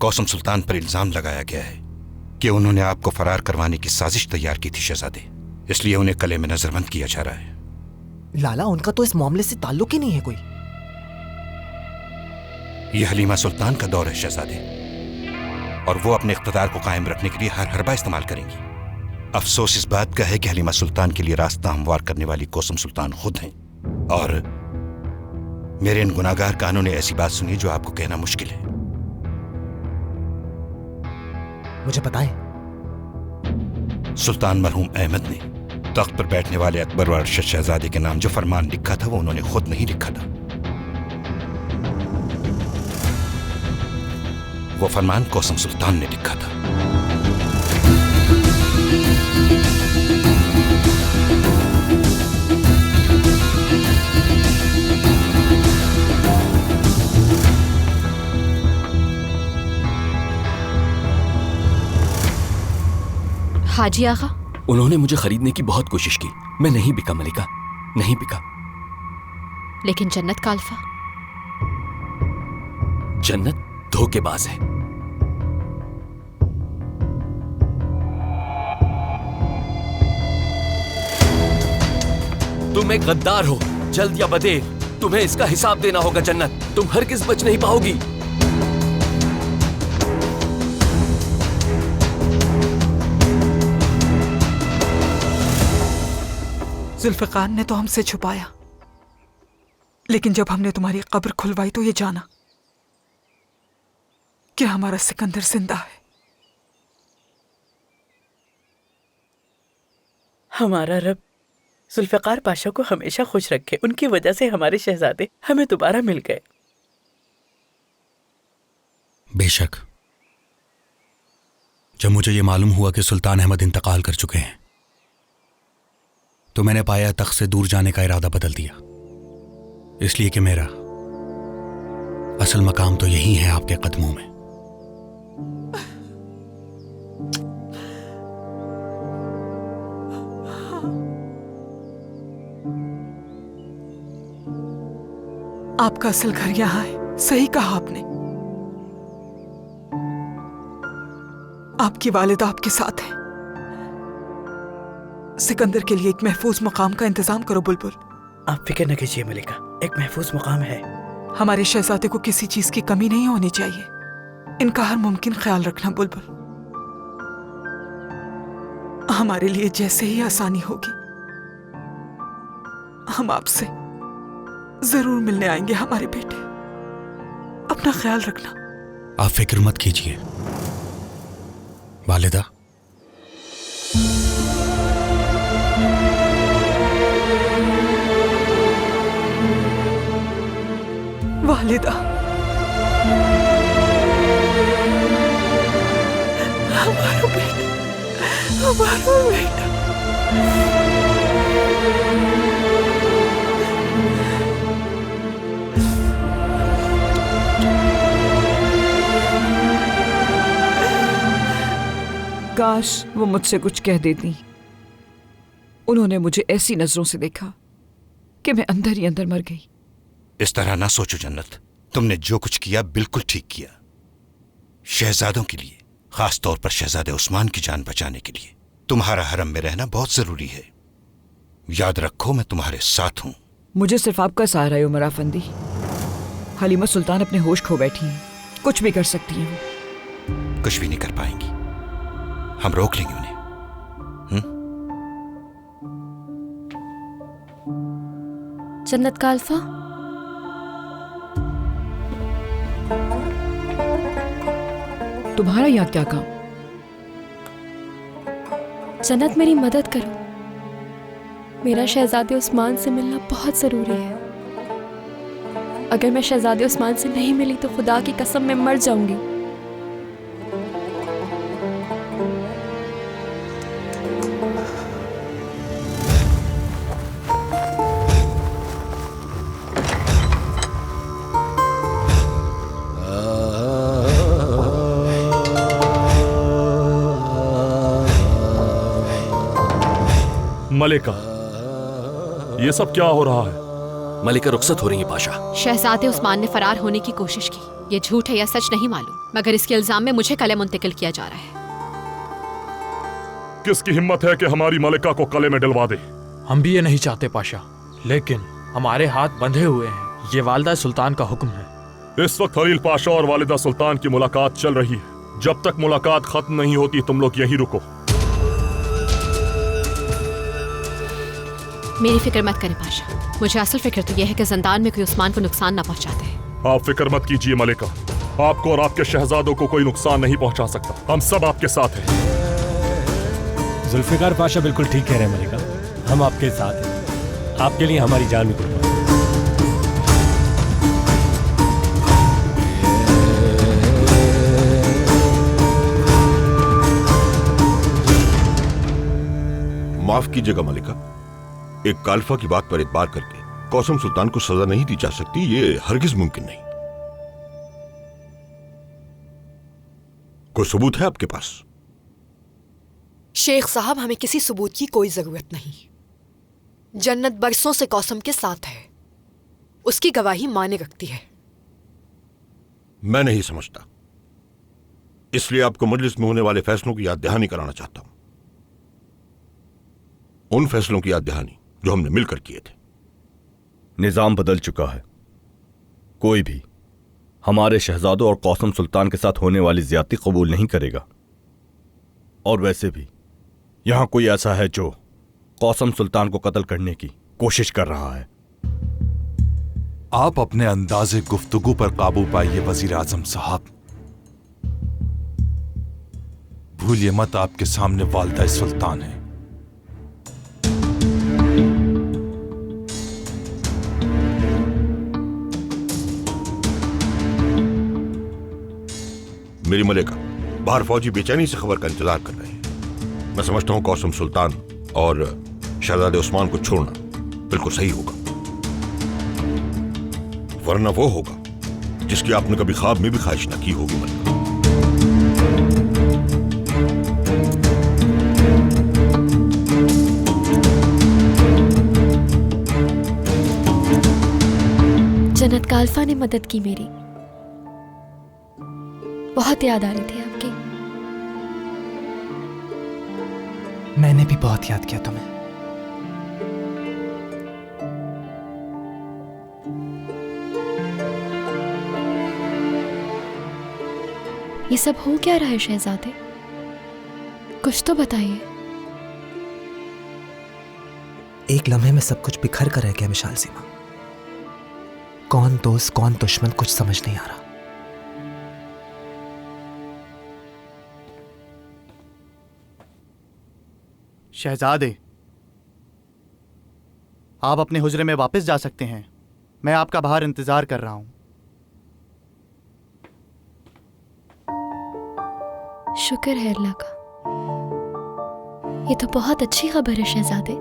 कौसम सुल्तान पर इल्जाम लगाया गया है कि उन्होंने आपको फरार करवाने की साजिश तैयार की थी शहजादे, इसलिए उन्हें कले में नजरबंद किया जा रहा है। लाला, उनका तो इस मामले से ताल्लुक ही नहीं है कोई। यह हलीमा सुल्तान का दौर है शहजादे, और वो अपने इख्तिदार को कायम रखने के लिए हर हरबा इस्तेमाल करेंगी। अफसोस इस बात का है कि हलीमा सुल्तान के लिए रास्ता हमवार करने वाली कौसम सुल्तान खुद हैं, और मेरे इन गुनाहगार कानों ने ऐसी बात सुनी जो आपको कहना मुश्किल है। मुझे बताएं। सुल्तान मरहूम अहमद ने तख्त पर बैठने वाले अकबर और अरशद शहजादे के नाम जो फरमान लिखा था वो उन्होंने खुद नहीं लिखा था। वो फरमान कौसम सुल्तान ने लिखा था। हाजी आगा, उन्होंने मुझे खरीदने की बहुत कोशिश की, मैं नहीं बिका मलिका, नहीं बिका। लेकिन जन्नत का अल्फा? जन्नत धोखेबाज है। तुम एक गद्दार हो, जल्द या बदेर तुम्हें इसका हिसाब देना होगा जन्नत। तुम हरगिज़ बच नहीं पाओगी। जुल्फ़िकार ने तो हमसे छुपाया, लेकिन जब हमने तुम्हारी कब्र खुलवाई तो ये जाना कि हमारा सिकंदर जिंदा है। हमारा रब जुल्फ़िकार पाशा को हमेशा खुश रखे। उनकी वजह से हमारे शहजादे हमें दोबारा मिल गए। बेशक, जब मुझे ये मालूम हुआ कि सुल्तान अहमद इंतकाल कर चुके हैं तो मैंने पाया तख्त से दूर जाने का इरादा बदल दिया, इसलिए कि मेरा असल मकाम तो यही है आपके कदमों में। आपका असल घर यहाँ है, सही कहा आपने। आपकी वालिदा आपके साथ है। सिकंदर के लिए एक महफूज मुकाम का इंतजाम करो बुलबुल। आप फिक्र न कीजिए मलिका, एक महफूज मुकाम है। हमारे शहजादे को किसी चीज की कमी नहीं होनी चाहिए। इनका हर मुमकिन ख्याल रखना बुलबुल। हमारे लिए जैसे ही आसानी होगी हम आपसे जरूर मिलने आएंगे हमारे बेटे। अपना ख्याल रखना। आप फिक्र मत कीजिए वालिदा। वालिदा, हमारा बेटा, हमारा बेटा। काश वो मुझसे कुछ कह देती। उन्होंने मुझे ऐसी नजरों से देखा कि मैं अंदर ही अंदर मर गई। इस तरह ना सोचो जन्नत, तुमने जो कुछ किया बिल्कुल ठीक किया। शहजादों के लिए, खास तौर पर शहजादे उस्मान की जान बचाने के लिए तुम्हारा हरम में रहना बहुत जरूरी है। याद रखो मैं तुम्हारे साथ हूं। मुझे सिर्फ आपका सहारा है उमर अफंदी। हलीमा सुल्तान अपने होश खो बैठी हैं, कुछ भी कर सकती हैं। कुछ भी नहीं कर पाएंगी, हम रोक लेंगे उन्हें। जन्नत का अल्फा, तुम्हारा यहाँ क्या काम? जन्नत मेरी मदद करो। मेरा शहजादे उस्मान से मिलना बहुत जरूरी है। अगर मैं शहजादे उस्मान से नहीं मिली तो खुदा की कसम मैं मर जाऊंगी। मलिका, ये सब क्या हो रहा है? मलिका रुखसत हो रही है पाशा। शहजादे उस्मान ने फरार होने की कोशिश की। ये झूठ है या सच नहीं मालूम, मगर इसके इल्जाम में मुझे कले मुंतकिल किया जा रहा है। किसकी हिम्मत है कि हमारी मलिका को कले में डलवा दे? हम भी ये नहीं चाहते पाशा, लेकिन हमारे हाथ बंधे हुए हैं। ये वालिदा सुल्तान का हुक्म है। इस वक्त खलील पाशा और वालिदा सुल्तान की मुलाकात चल रही है। जब तक मुलाकात खत्म नहीं होती तुम लोग यहीं रुको। मेरी फिक्र मत करें पाशा, मुझे असल फिक्र तो यह है कि ज़िंदान में कोई उस्मान को नुकसान न पहुंचाते। आप फिक्र मत कीजिए मलिका, आपको और आपके शहजादों को कोई नुकसान नहीं पहुंचा सकता। हम सब आपके साथ हैं। जुल्फिकार पाशा बिल्कुल ठीक कह रहे हैं मलिका, हम आपके साथ हैं। आपके लिए हमारी जान भी कुर्बान। माफ कीजिएगा मलिका, एक काल्फा की बात पर इतबार करके कौसम सुल्तान को सजा नहीं दी जा सकती, ये हरगिज मुमकिन नहीं। कोई सबूत है आपके पास? शेख साहब, हमें किसी सबूत की कोई जरूरत नहीं। जन्नत बरसों से कौसम के साथ है, उसकी गवाही माने रखती है। मैं नहीं समझता, इसलिए आपको मजलिस में होने वाले फैसलों की याद दहानी कराना चाहता हूं। उन फैसलों की याद दहानी जो हमने मिलकर किए थे। निजाम बदल चुका है। कोई भी हमारे शहजादों और कौसम सुल्तान के साथ होने वाली ज्यादती कबूल नहीं करेगा। और वैसे भी यहां कोई ऐसा है जो कौसम सुल्तान को कत्ल करने की कोशिश कर रहा है। आप अपने अंदाजे गुफ्तगू पर काबू पाइए वजीर आजम साहब। भूलिए मत, आपके सामने वालिदा सुल्तान है। मेरी मलिका, बाहर फौजी बेचैनी से खबर का इंतजार कर रहे हैं। मैं समझता हूं कौसम सुल्तान और शहजादे उस्मान को छोड़ना बिल्कुल सही होगा, वरना वो होगा जिसकी आपने कभी ख्वाब में भी ख्वाहिश न की होगी। मलिका, जन्नत काल्फा ने मदद की मेरी, बहुत याद आ रही थी आपकी। मैंने भी बहुत याद किया तुम्हें। ये सब हो क्या रहा है शहजादे? कुछ तो बताइए। एक लम्हे में सब कुछ बिखर कर रह गया मिशाल सीमा। कौन दोस्त कौन दुश्मन कुछ समझ नहीं आ रहा। शहजादे, आप अपने हुजरे में वापस जा सकते हैं। मैं आपका बाहर इंतजार कर रहा हूं। शुक्र है अल्लाह का। ये तो बहुत अच्छी खबर है शहजादे।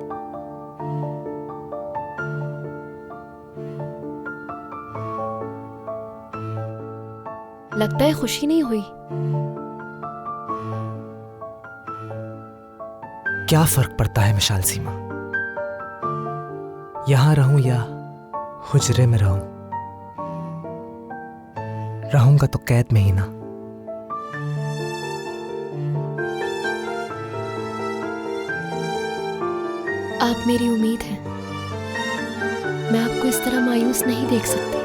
लगता है खुशी नहीं हुई। क्या फर्क पड़ता है मिशाल सीमा, यहां रहूं या हुजरे में रहूं? रहूंगा तो कैद में ही ना। आप मेरी उम्मीद हैं। मैं आपको इस तरह मायूस नहीं देख सकती।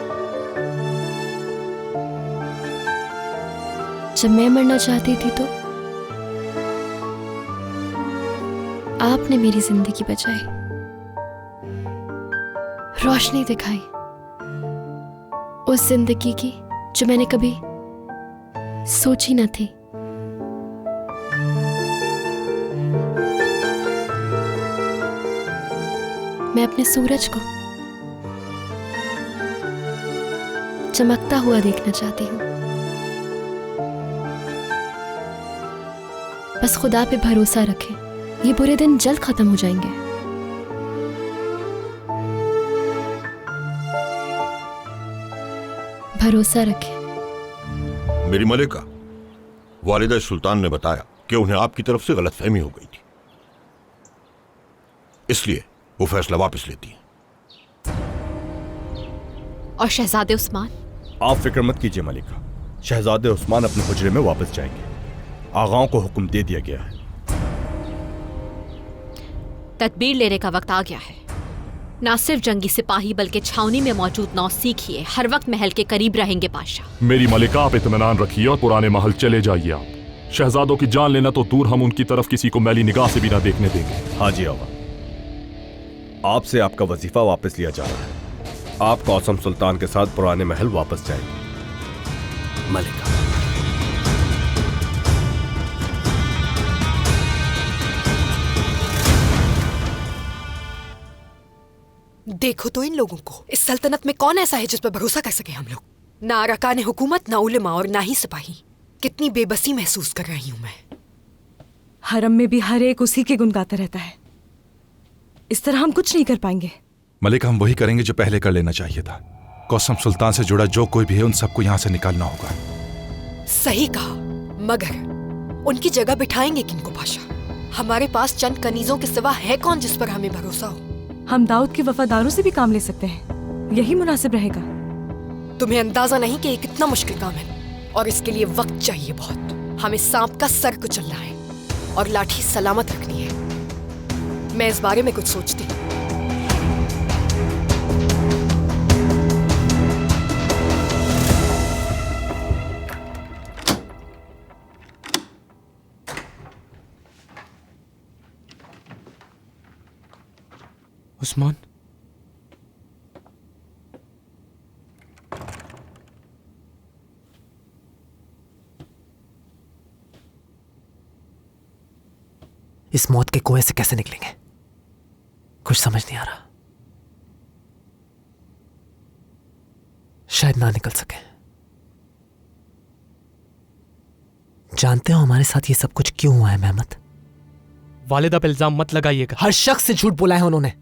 जब मैं मरना चाहती थी तो आपने मेरी जिंदगी बचाई, रोशनी दिखाई, उस जिंदगी की जो मैंने कभी सोची न थी। मैं अपने सूरज को चमकता हुआ देखना चाहती हूँ। बस खुदा पे भरोसा रखें, ये बुरे दिन जल्द खत्म हो जाएंगे। भरोसा रखें। मेरी मलिका, वालिदा सुल्तान ने बताया कि उन्हें आपकी तरफ से गलतफहमी हो गई थी, इसलिए वो फैसला वापस लेती है। और शहजादे उस्मान? आप फिक्र मत कीजिए मलिका, शहजादे उस्मान अपने हुजरे में वापस जाएंगे। आगाओं को हुक्म दे दिया गया है। तदबीर लेने का वक्त आ गया है। ना सिर्फ जंगी सिपाही बल्कि छावनी में मौजूद नौसीखिए हर वक्त महल के करीब रहेंगे बादशाह। मेरी मलिका, आप इत्मीनान रखिए और पुराने महल चले जाइए। आप शहजादों की जान लेना तो दूर, हम उनकी तरफ किसी को मैली निगाह से भी ना देखने देंगे। हाँ जी आवा, आपसे आपका वजीफा वापस लिया जा रहा है। आप कौसम सुल्तान के साथ पुराने महल वापस जाएंगे। मलिका, देखो तो इन लोगों को, इस सल्तनत में कौन ऐसा है जिस पर भरोसा कर सके हम लोग? ना अरकान हुकूमत, ना उलेमा और ना ही सिपाही। कितनी बेबसी महसूस कर रही हूं मैं। हरम में भी हर एक उसी के गुण गाता रहता है। इस तरह हम कुछ नहीं कर पाएंगे। मलिका, हम वही करेंगे जो पहले कर लेना चाहिए था। कौसम सुल्तान से जुड़ा जो कोई भी है उन सबको यहाँ से निकालना होगा। सही कहा, मगर उनकी जगह बिठाएंगे किनको बादशाह? हमारे पास चंद कनीजों के सिवा है कौन जिस पर हमें भरोसा हो? हम दाऊद के वफादारों से भी काम ले सकते हैं, यही मुनासिब रहेगा। तुम्हें अंदाजा नहीं कि ये कितना मुश्किल काम है और इसके लिए वक्त चाहिए बहुत। हमें सांप का सर कुचलना है और लाठी सलामत रखनी है। मैं इस बारे में कुछ सोचती हूँ। उस्मान, इस मौत के कुएं से कैसे निकलेंगे? कुछ समझ नहीं आ रहा। शायद ना निकल सके। जानते हो हमारे साथ ये सब कुछ क्यों हुआ है मेहमत? वालिदा पे इल्जाम मत लगाइएगा। हर शख्स से झूठ बोला है उन्होंने।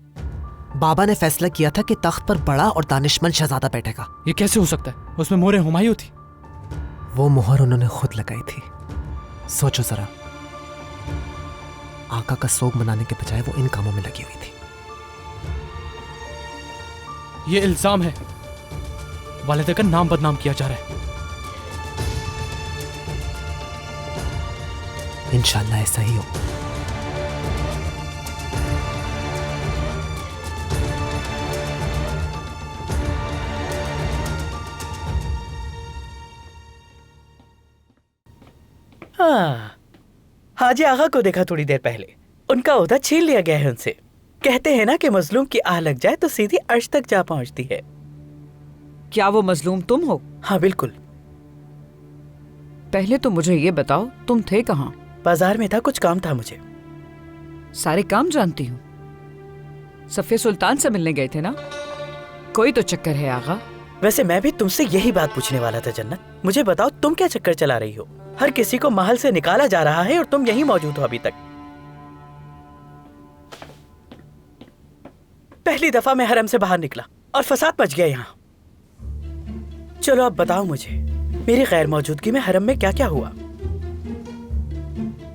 बाबा ने फैसला किया था कि तख्त पर बड़ा और दानिशमंद शहजादा बैठेगा। ये कैसे हो सकता है? उसमें मोहर हुमायूं थी। वो मोहर उन्होंने खुद लगाई थी। सोचो जरा, आका का सोग मनाने के बजाय वो इन कामों में लगी हुई थी। ये इल्जाम है, वालिदा का नाम बदनाम किया जा रहा है। इंशाल्लाह ऐसा ही हो। हाँ, हाजी आगा को देखा थोड़ी देर पहले। उनका ओहदा छीन लिया गया है उनसे। कहते हैं ना कि मजलूम की आह लग जाए तो सीधी अर्श तक जा पहुंचती है। क्या वो मजलूम तुम हो? हाँ बिल्कुल। पहले तो मुझे ये बताओ, तुम थे कहाँ? बाजार में था, कुछ काम था मुझे। सारे काम जानती हूँ। सफे सुल्तान से मिलने गए थे ना? कोई तो चक्कर है आगा। वैसे मैं भी तुमसे यही बात पूछने वाला था जन्नत। मुझे बताओ, तुम क्या चक्कर चला रही हो? हर किसी को महल से निकाला जा रहा है और तुम यहीं मौजूद हो अभी तक। पहली दफा मैं हरम से बाहर निकला और फसाद मच गया यहाँ। चलो अब बताओ मुझे, मेरी गैर मौजूदगी में हरम में क्या क्या हुआ?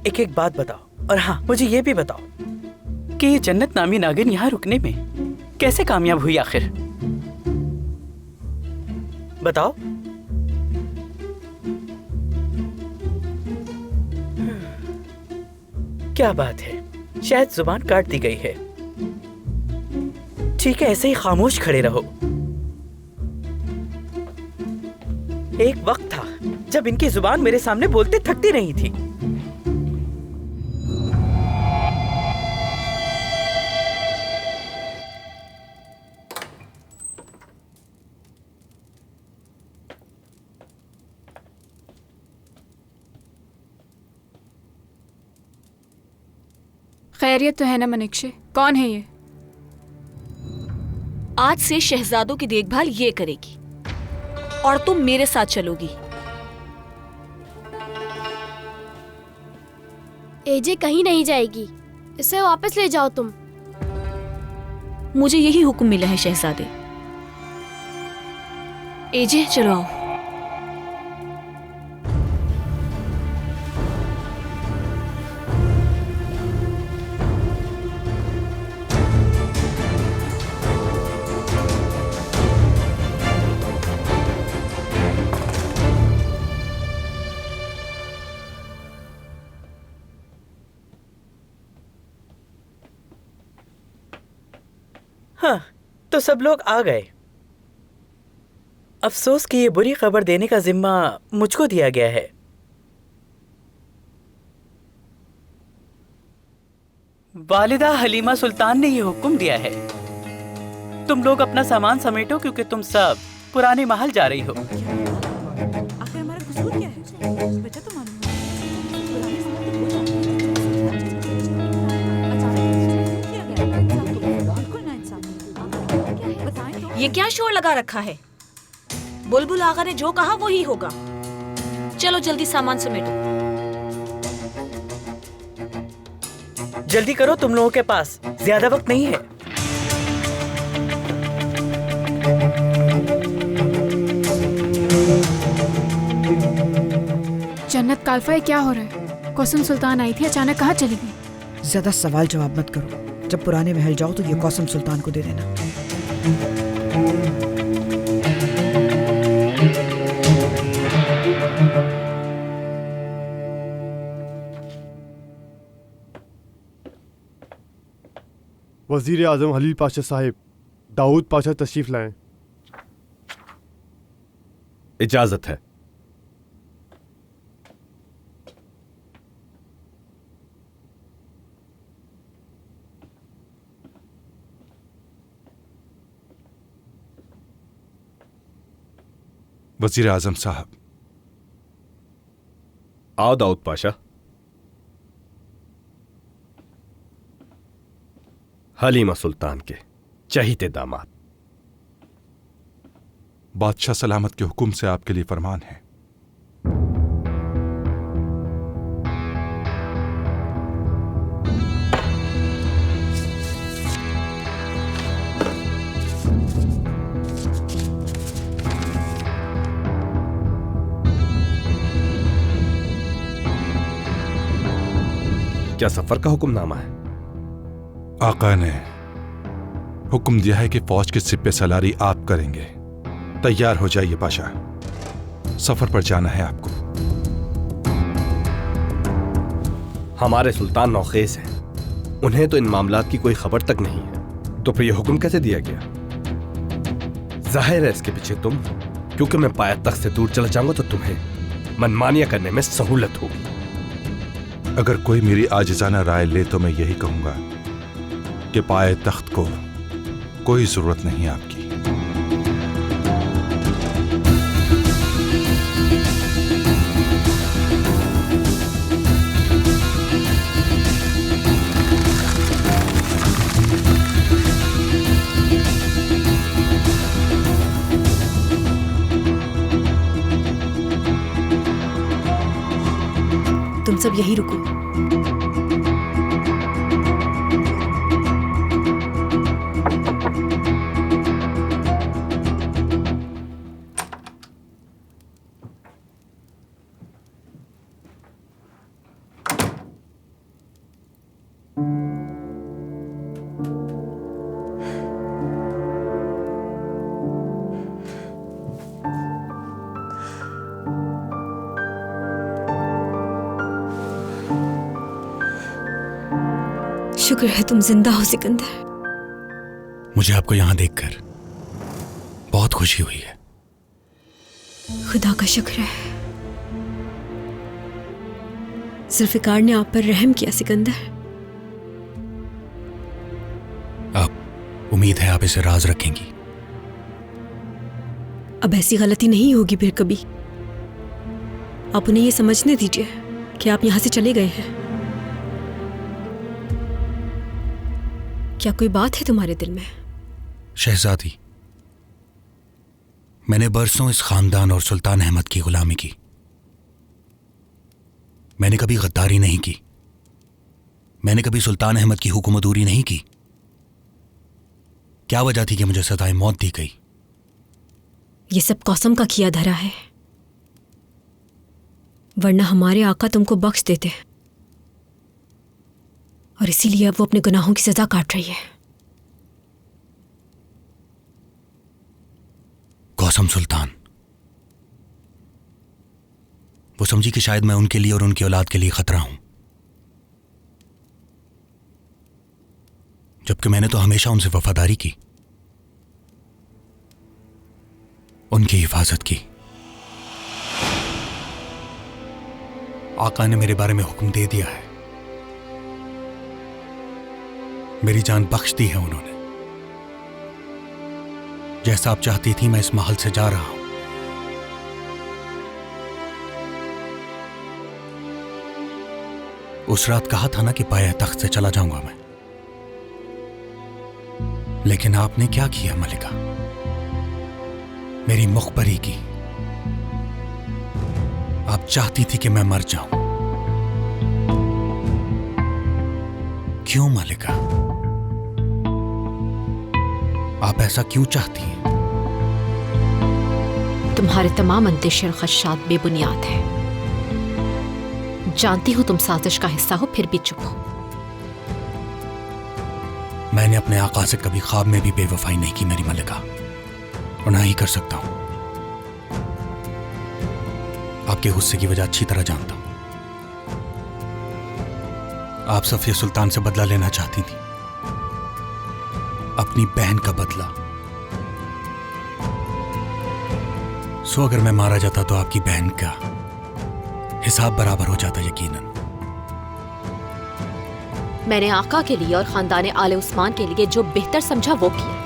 एक एक बात बताओ। और हाँ, मुझे ये भी बताओ कि ये जन्नत नामी नागिन यहाँ रुकने में कैसे कामयाब हुई आखिर? बताओ। क्या बात है, शायद जुबान काट दी गई है। ठीक है, ऐसे ही खामोश खड़े रहो। एक वक्त था जब इनकी जुबान मेरे सामने बोलते थकती नहीं थी। खैरियत तो है ना मनिकशे? कौन है ये? आज से शहजादों की देखभाल ये करेगी और तुम मेरे साथ चलोगी। एजे कहीं नहीं जाएगी, इसे वापस ले जाओ तुम। मुझे यही हुक्म मिला है शहजादे। एजे चलो आओ। हाँ, तो सब लोग आ गए। अफसोस कि ये बुरी खबर देने का जिम्मा मुझको दिया गया है। वालिदा हलीमा सुल्तान ने ये हुक्म दिया है, तुम लोग अपना सामान समेटो क्योंकि तुम सब पुराने महल जा रही हो। आखिर हमारा कसूर क्या है? बच्चा तो मालूम ये क्या शोर लगा रखा है? बुलबुल आगा ने जो कहा वही होगा। चलो जल्दी सामान समेटो। जल्दी करो, तुम लोगों के पास ज्यादा वक्त नहीं है। जन्नत कालफा, क्या हो रहा है? कसम सुल्तान आई थी, अचानक कहाँ चली गई? ज्यादा सवाल जवाब मत करो। जब पुराने महल जाओ तो ये कसम सुल्तान को दे देना। वजीर आजम हलील पाशा साहिब, दाऊद पाशा तशरीफ लाएं। इजाजत है। वजीर आजम साहब। आओ दाऊद पाशा। हलीमा सुल्तान के चहीते दामाद। बादशाह सलामत के हुक्म से आपके लिए फरमान है। क्या सफर का हुक्मनामा है? आका ने हुक्म दिया है कि फौज के सिप्पे सलारी आप करेंगे। तैयार हो जाइए पाशा, सफर पर जाना है आपको। हमारे सुल्तान नौखेज हैं, उन्हें तो इन मामलात की कोई खबर तक नहीं है, तो फिर यह हुक्म कैसे दिया गया? जाहिर है इसके पीछे तुम, क्योंकि मैं पाया तख्त से दूर चला जाऊंगा तो तुम्हें मनमानियां करने में सहूलत होगी। अगर कोई मेरी आजिजाना राय ले तो मैं यही कहूंगा कि पाए तख्त को कोई जरूरत नहीं आपकी। तुम सब यही रुको। शुक्र है तुम जिंदा हो सिकंदर। मुझे आपको यहां देखकर बहुत खुशी हुई है। खुदा का शुक्र है, जुल्फिकार ने आप पर रहम किया सिकंदर। अब उम्मीद है आप इसे राज रखेंगी। अब ऐसी गलती नहीं होगी फिर कभी। आप उन्हें ये समझने दीजिए कि आप यहां से चले गए हैं। क्या कोई बात है तुम्हारे दिल में? शहजादी, मैंने बरसों इस खानदान और सुल्तान अहमद की गुलामी की। मैंने कभी गद्दारी नहीं की। मैंने कभी सुल्तान अहमद की हुकूमतूरी नहीं की। क्या वजह थी कि मुझे सजाए मौत दी गई? ये सब कसम का किया धरा है, वरना हमारे आका तुमको बख्श देते। और इसीलिए अब वो अपने गुनाहों की सजा काट रही है। कसम सुल्तान, वो समझी कि शायद मैं उनके लिए और उनकी औलाद के लिए खतरा हूं, जबकि मैंने तो हमेशा उनसे वफादारी की। उनकी हिफाजत की। आका ने मेरे बारे में हुक्म दे दिया है, मेरी जान बख्श दी है उन्होंने। जैसा आप चाहती थी मैं इस महल से जा रहा हूं। उस रात कहा था ना कि पाया तख्त से चला जाऊंगा मैं, लेकिन आपने क्या किया मलिका? मेरी मुखबरी की। आप चाहती थी कि मैं मर जाऊं। क्यों मलिका? आप ऐसा क्यों चाहती हैं? तुम्हारे तमाम अंदेशे और खदशात बेबुनियाद हैं। जानती हूं तुम साजिश का हिस्सा हो, फिर भी चुप हो। मैंने अपने आका से कभी ख्वाब में भी बेवफाई नहीं की मेरी मलिका, और ना ही कर सकता हूं। आपके गुस्से की वजह अच्छी तरह जानता हूं। आप सफिया सुल्तान से बदला लेना चाहती थी, अपनी बहन का बदला। सो अगर मैं मारा जाता तो आपकी बहन का हिसाब बराबर हो जाता यकीनन। मैंने आका के लिए और खानदान आले उस्मान के लिए जो बेहतर समझा वो किया।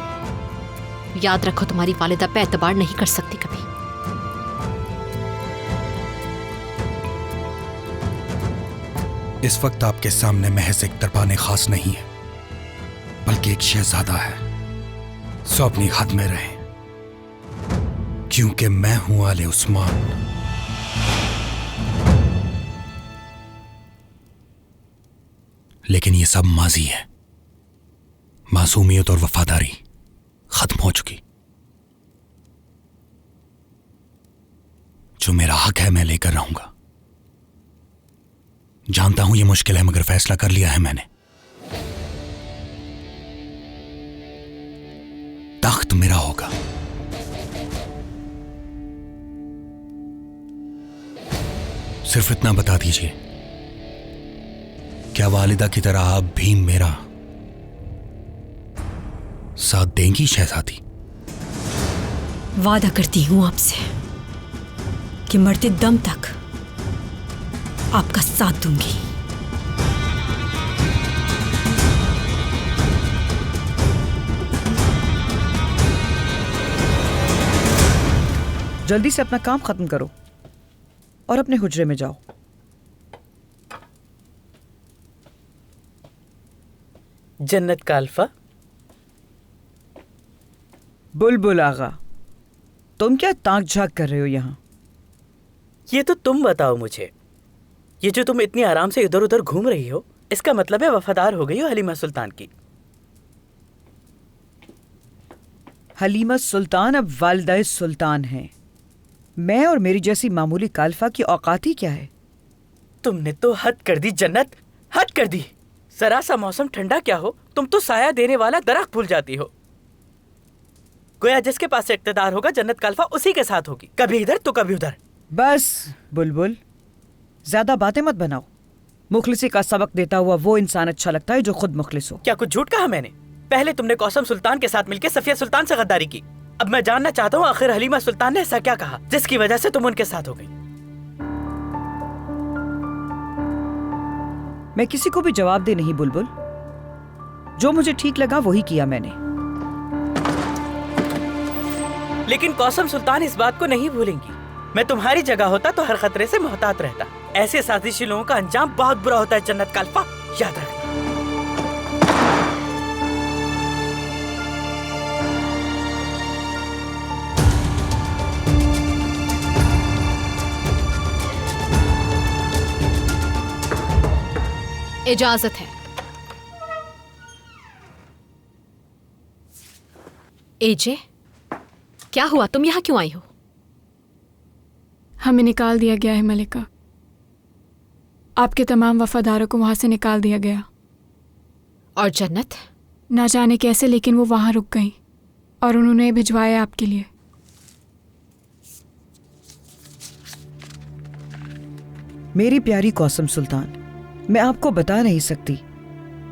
याद रखो, तुम्हारी वालिदा पे एतबार नहीं कर सकती कभी। इस वक्त आपके सामने महज एक दरबान खास नहीं है, बल्कि एक शहजादा है। सो अपनी हद में रहें, क्योंकि मैं हूं आले उस्मान। लेकिन ये सब माजी है। मासूमियत और वफादारी खत्म हो चुकी। जो मेरा हक है मैं लेकर रहूंगा। जानता हूं ये मुश्किल है, मगर फैसला कर लिया है मैंने। तख्त मेरा होगा। सिर्फ इतना बता दीजिए, क्या वालिदा की तरह आप भी मेरा साथ देंगी शहजादी? वादा करती हूं आपसे कि मरते दम तक आपका साथ दूंगी। जल्दी से अपना काम खत्म करो और अपने हुजरे में जाओ। जन्नत का अल्फा। बुलबुल आगा, तुम क्या ताक झाक कर रहे हो यहाँ? ये तो तुम बताओ मुझे। ये जो तुम इतनी आराम से इधर उधर घूम रही हो, इसका मतलब है वफादार हो गई हो हलीमा सुल्तान की। हलीमा सुल्तान अब वालिदा सुल्तान हैं। मैं और मेरी जैसी मामूली काल्फा की औकात ही क्या है? तुमने तो हद कर दी जन्नत, हद कर दी। जरा सा मौसम ठंडा क्या हो, तुम तो साया देने वाला दरख्त भूल जाती हो। गोया जिसके पास इख्तिदार होगा जन्नत काल्फा उसी के साथ होगी, कभी इधर तो कभी उधर। बस बुलबुल, ज्यादा बातें मत बनाओ। मुखलिसी का सबक देता हुआ वो इंसान अच्छा लगता है जो खुद मुखलिस हो। क्या कुछ झूठ कहा मैंने? पहले तुमने कौसम सुल्तान के साथ मिलकर सफिया सुल्तान से गद्दारी की। अब मैं जानना चाहता हूँ आखिर हलीमा सुल्तान ने ऐसा क्या कहा जिसकी वजह से तुम उनके साथ हो गई? मैं किसी को भी जवाब दे नहीं बुलबुल। जो मुझे ठीक लगा वही किया मैंने। लेकिन कौसम सुल्तान इस बात को नहीं भूलेंगी। मैं तुम्हारी जगह होता तो हर खतरे से मोहतात रहता। ऐसे साजिशी लोगों का अंजाम बहुत बुरा होता है जन्नत काल्फा, याद रखना। इजाजत है। एजे, क्या हुआ? तुम यहाँ क्यों आई हो? हमें निकाल दिया गया है मलिका। आपके तमाम वफादारों को वहां से निकाल दिया गया। और जन्नत? ना जाने कैसे, लेकिन वो वहां रुक गई और उन्होंने भिजवाया आपके लिए। मेरी प्यारी कौसम सुल्तान, मैं आपको बता नहीं सकती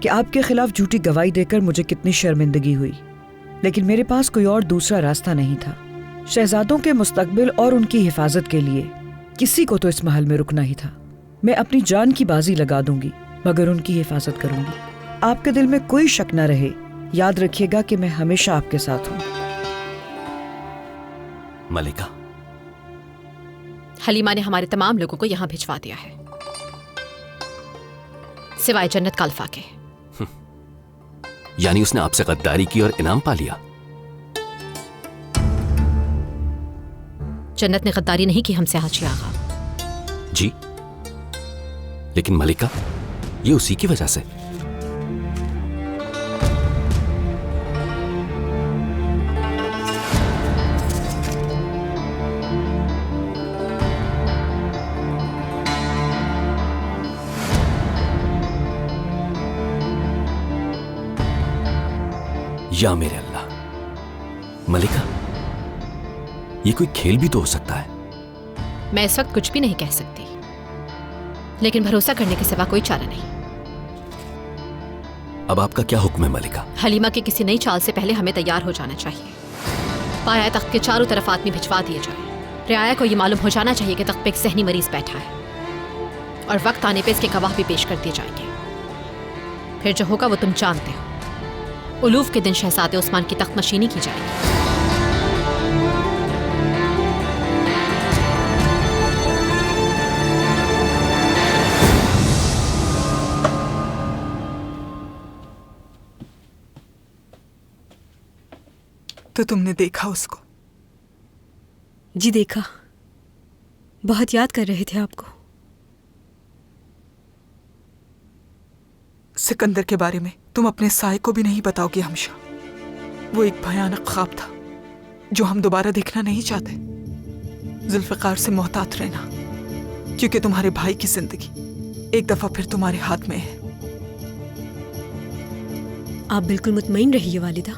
कि आपके खिलाफ झूठी गवाही देकर मुझे कितनी शर्मिंदगी हुई, लेकिन मेरे पास कोई और दूसरा रास्ता नहीं था। शहजादों के मुस्तकबिल और उनकी हिफाजत के लिए किसी को तो इस महल में रुकना ही था। मैं अपनी जान की बाजी लगा दूंगी मगर उनकी हिफाजत करूंगी। आपके दिल में कोई शक न रहे, याद रखिएगा कि मैं हमेशा आपके साथ हूँ। मलिका, हलीमा ने हमारे तमाम लोगों को यहाँ भिजवा दिया है, सिवाय जन्नत काल्फा के। यानी उसने आपसे गद्दारी की और इनाम पा लिया? जन्नत ने गद्दारी नहीं की हमसे हाजी आगा। जी, लेकिन मलिका, ये उसी की वजह से। या मेरे अल्लाह, मलिका, ये कोई खेल भी तो हो सकता है। मैं इस वक्त कुछ भी नहीं कह सकती, लेकिन भरोसा करने के सिवा कोई चारा नहीं। अब आपका क्या हुक्म है मलिका? हलीमा की किसी नई चाल से पहले हमें तैयार हो जाना चाहिए। पाया तख्त के चारों तरफ आदमी भिजवा दिए जाए। रियाया को यह मालूम हो जाना चाहिए कि तख्त पे एक ज़हनी मरीज बैठा है, और वक्त आने पे इसके गवाह भी पेश कर दिए जाएंगे। फिर जो होगा वो तुम जानते हो। उलूफ के दिन शहजादे उस्मान की तख्तनशीनी की जाएगी। तो तुमने देखा उसको? जी देखा, बहुत याद कर रहे थे आपको। सिकंदर के बारे में तुम अपने साय को भी नहीं बताओगे हमशा। वो एक भयानक ख्वाब था जो हम दोबारा देखना नहीं चाहते। जुल्फ़िकार से मोहतात रहना, क्योंकि तुम्हारे भाई की जिंदगी एक दफा फिर तुम्हारे हाथ में है। आप बिल्कुल मुतमईन रहिए वालिदा,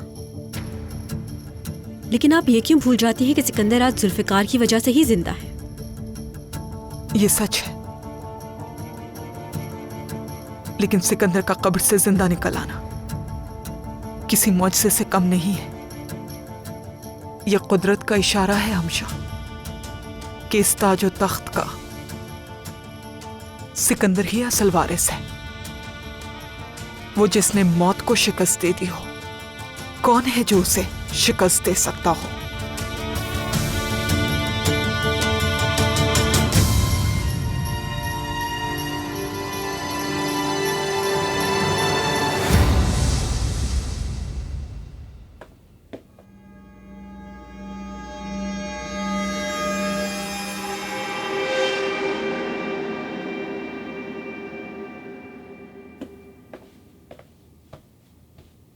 लेकिन आप ये क्यों भूल जाती हैं कि सिकंदर आज जुल्फ़िकार की वजह से ही जिंदा है? ये सच है, लेकिन सिकंदर का कब्र से जिंदा निकल आना किसी मौजज़े से कम नहीं है। यह कुदरत का इशारा है हमशा कि इस ताज और तख्त का सिकंदर ही असल वारिस है। वो जिसने मौत को शिकस्त दे दी हो, कौन है जो उसे शिकस्त दे सकता हो?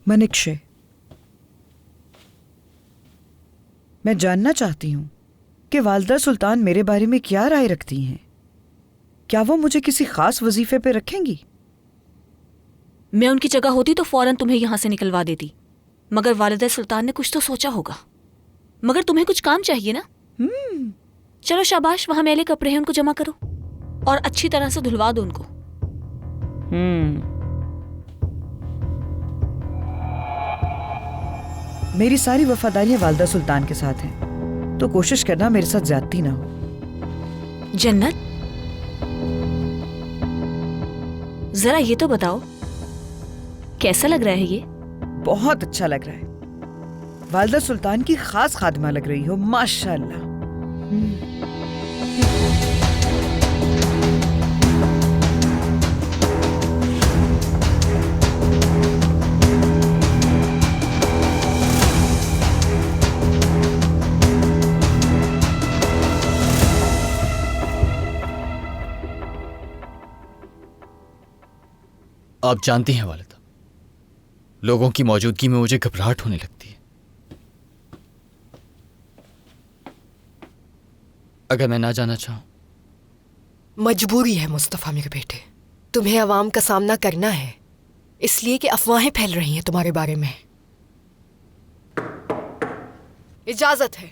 मनिकशे, मैं जानना चाहती हूँ कि वालिदा सुल्तान मेरे बारे में क्या राय रखती हैं। क्या वो मुझे किसी खास वजीफे पे रखेंगी? मैं उनकी जगह होती तो फौरन तुम्हें यहाँ से निकलवा देती, मगर वालिदा सुल्तान ने कुछ तो सोचा होगा। मगर तुम्हें कुछ काम चाहिए ना? चलो शाबाश, वहां मैले कपड़े हैं, उनको जमा करो और अच्छी तरह से धुलवा दो उनको। मेरी सारी वफादारियां वालिदा सुल्तान के साथ हैं, तो कोशिश करना मेरे साथ ज्यादती ना हो। जन्नत, जरा ये तो बताओ, कैसा लग रहा है ये? बहुत अच्छा लग रहा है। वालिदा सुल्तान की खास खादिमा लग रही हो, माशाअल्लाह। आप जानती हैं वालिदा, लोगों की मौजूदगी में मुझे घबराहट होने लगती है। अगर मैं ना जाना चाहूं? मजबूरी है मुस्तफा मेरे बेटे, तुम्हें अवाम का सामना करना है, इसलिए कि अफवाहें फैल रही हैं तुम्हारे बारे में। इजाजत है।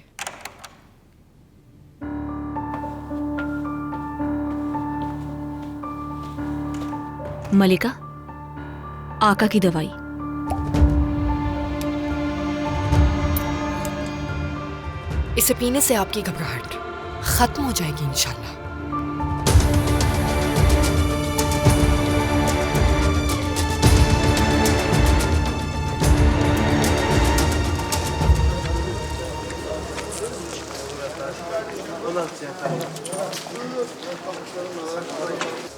मलिका, आका की दवाई। इसे पीने से आपकी घबराहट खत्म हो जाएगी इंशाल्लाह।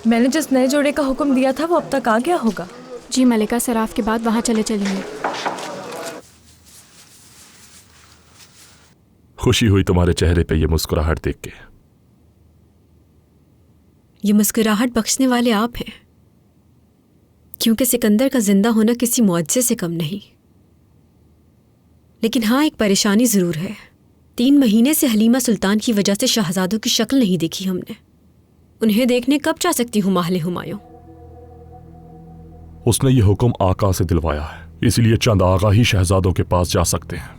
मैंने जिस नए जोड़े का हुक्म दिया था वो अब तक आ गया होगा। जी मलिका, सराफ के बाद वहाँ चलेंगे। खुशी हुई तुम्हारे चेहरे पे ये मुस्कुराहट देख के। ये मुस्कुराहट बख्शने वाले आप हैं, क्योंकि सिकंदर का जिंदा होना किसी मुआजिज़े से कम नहीं। लेकिन हाँ, एक परेशानी ज़रूर है। 3 महीने से हलीमा सुल्तान की वजह से शहजादों की शक्ल नहीं देखी हमने। उन्हें देखने कब जा सकती हूँ महल हुमायूं? उसने ये हुक्म आका से दिलवाया है, इसलिए चंद आगा ही शहजादों के पास जा सकते हैं।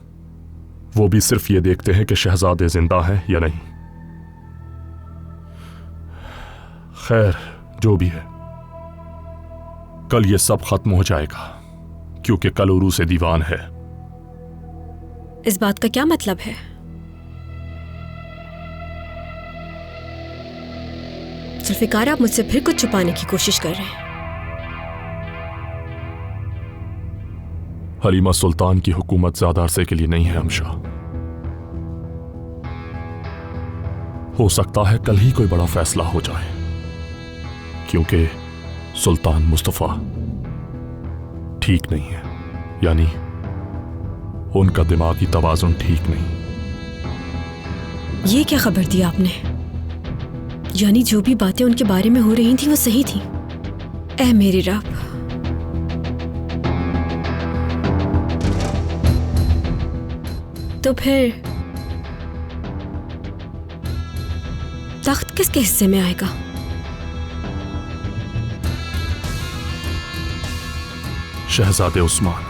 वो भी सिर्फ ये देखते हैं कि शहजादे जिंदा हैं या नहीं। खैर, जो भी है, कल ये सब खत्म हो जाएगा, क्योंकि कल उरूस दीवान है। इस बात का क्या मतलब है? जुल्फिकार, आप मुझसे फिर कुछ छुपाने की कोशिश कर रहे हैं। हलीमा सुल्तान की हुकूमत ज्यादा अरसे के लिए नहीं है हमशा। हो सकता है कल ही कोई बड़ा फैसला हो जाए, क्योंकि सुल्तान मुस्तफा ठीक नहीं है, यानी उनका दिमागी तवाजुन ठीक नहीं। ये क्या खबर दी आपने? यानी जो भी बातें उनके बारे में हो रही थी वो सही थी? ऐ मेरे रब, तो फिर तख्त किसके हिस्से में आएगा? शहजादे उस्मान।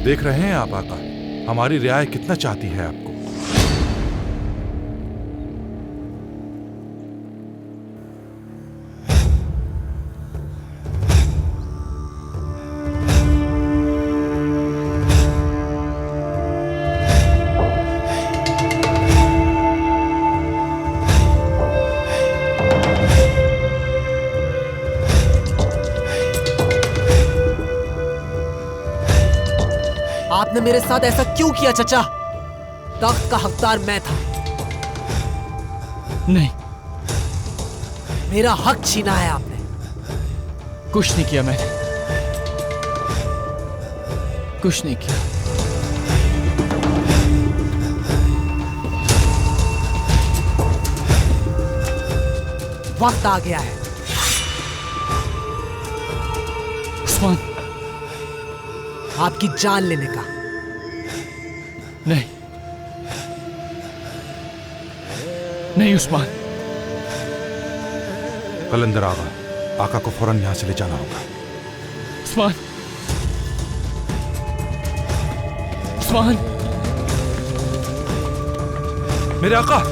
देख रहे हैं आप आका, हमारी रियाया कितना चाहती है आपको। आपने मेरे साथ ऐसा क्यों किया चचा? तख्त का हकदार मैं था। नहीं, मेरा हक छीना है आपने। कुछ नहीं किया मैंने, कुछ नहीं किया। वक्त आ गया है। उस्मान, आपकी जान लेने का। नहीं नहीं उस्मान। कलंदर आगा, आका को फौरन यहां से ले जाना होगा। उस्मान, उस्मान, मेरे आका।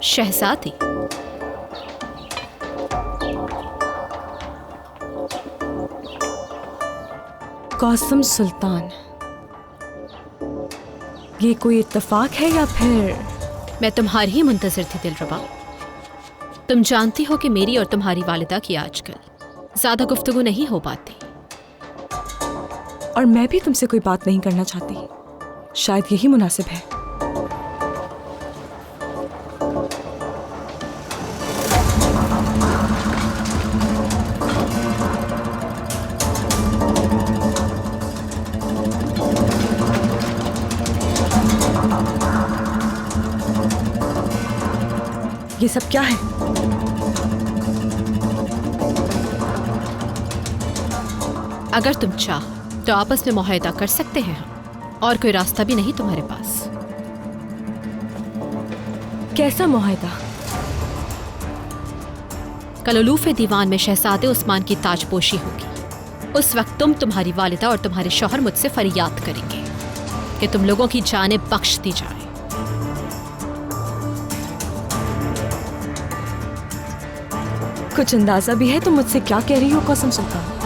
शहजादी, कौसम सुल्तान, ये कोई इत्तेफाक है या फिर? मैं तुम्हारी ही मुंतजर थी दिलरुबा। तुम जानती हो कि मेरी और तुम्हारी वालिदा की आजकल ज्यादा गुफ्तगू नहीं हो पाती। और मैं भी तुमसे कोई बात नहीं करना चाहती। शायद यही मुनासिब है। ये सब क्या है? अगर तुम चाह तो आपस में मुआहदा कर सकते हैं हम, और कोई रास्ता भी नहीं तुम्हारे पास। कैसा मुआहदा? कल उलूफ दीवान में शहजादे उस्मान की ताजपोशी होगी। उस वक्त तुम्हारी वालिदा और तुम्हारे शौहर मुझसे फरियाद करेंगे कि तुम लोगों की जानें बख्श दी जाए। कुछ अंदाजा भी है तुम मुझसे क्या कह रही हो कसम सुल्तान?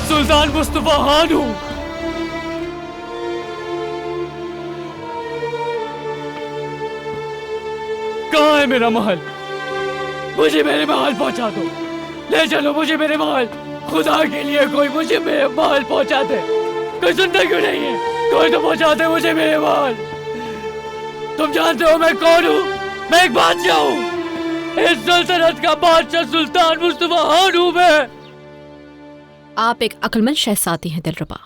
सुल्तान मुस्तफा खान हूं। कहाँ है मेरा महल? मुझे मेरे महल पहुंचा दो। ले चलो मुझे मेरे महल। खुदा के लिए कोई मुझे मेरे महल पहुंचा दे। कोई सुनता क्यों नहीं है? कोई तो पहुंचा दे मुझे मेरे महल। तुम जानते हो मैं कौन हूँ? मैं एक बादशाह हूँ। इस सल्तनत का बादशाह सुल्तान मुस्तफा खान हूँ मैं। आप एक अक्लमंद शहजादी हैं दिलरुबा।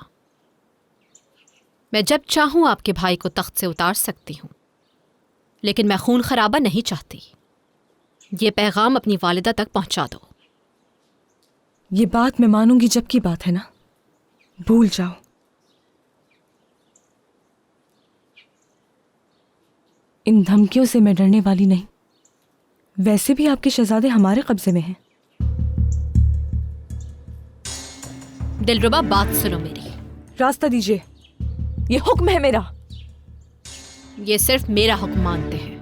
मैं जब चाहूं आपके भाई को तख्त से उतार सकती हूं, लेकिन मैं खून खराबा नहीं चाहती। ये पैगाम अपनी वालिदा तक पहुंचा दो। ये बात मैं मानूंगी जब की बात है ना, भूल जाओ। इन धमकियों से मैं डरने वाली नहीं। वैसे भी आपके शहजादे हमारे कब्जे में हैं। दिलरुबा बात सुनो मेरी। रास्ता दीजिए, ये हुक्म है मेरा। ये सिर्फ मेरा हुक्म मानते हैं।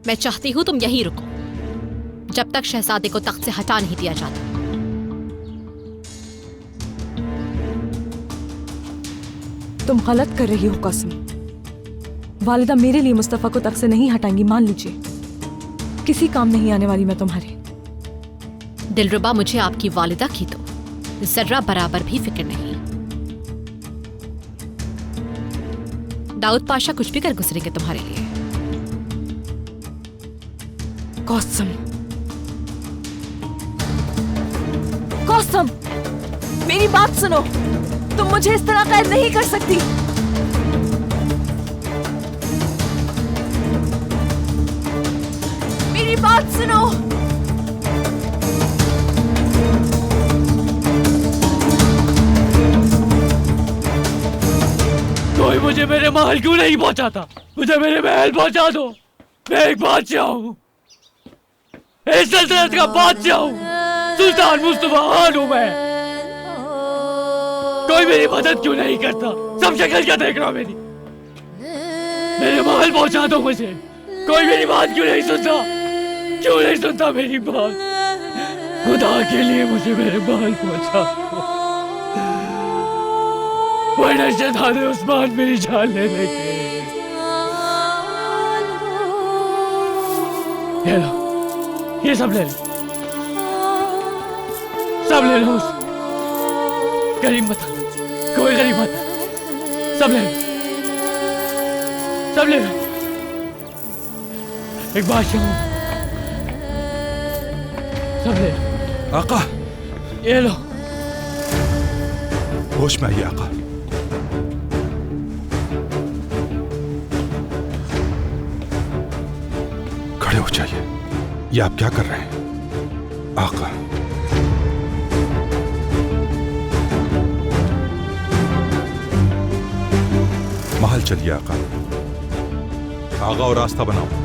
मैं चाहती हूं तुम यहीं रुको जब तक शहजादे को तख्त से हटा नहीं दिया जाता। तुम गलत कर रही हो कसम। वालिदा मेरे लिए मुस्तफा को तख्त से नहीं हटाएंगी, मान लीजिए। किसी काम नहीं आने वाली मैं तुम्हारे। दिलरुबा मुझे आपकी वालिदा की तो जर्रा बराबर भी फिक्र नहीं। दाऊद पाशा कुछ भी कर गुजरेंगे तुम्हारे लिए। कौसम, कौसम, मेरी बात सुनो। तुम मुझे इस तरह कैद नहीं कर सकती। मेरी बात सुनो। कोई मुझे मेरे महल क्यों नहीं पहुंचाता? मुझे मेरे महल पहुंचा दो। मैं एक बादशाह हूँ, इस सल्तनत का बादशाह हूँ। सुल्तान मुस्तफा खान हूँ मैं। कोई मेरी मदद क्यों नहीं करता? सब शक्ल क्या देख रहा मेरी? मेरे महल पहुंचा दो मुझे। कोई मेरी बात क्यों नहीं सुनता? क्यों नहीं सुनता मेरी बात? खुदा के लिए मुझे मेरे महल पहुंचा दो, वरना शहजादे उस्मान मेरी जान ले लेंगे। ये लो, ये सब ले लो, सब ले लो। गरीब मत, कोई गरीब मत, सब ले लो, सब ले लो। एक बादशाह हूँ, सब ले लो। आका, ये लो। होश में आइए आका। खड़े हो जाइए। ये आप क्या कर रहे हैं आका? महल चलिए आका। आगा और रास्ता बनाओ।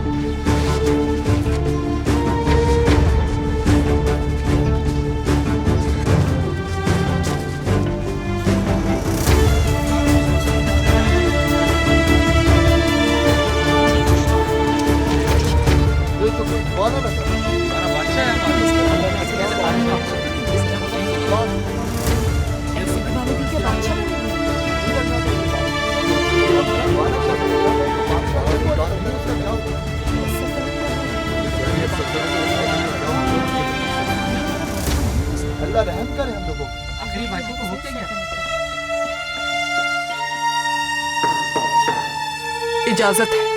इजाजत है।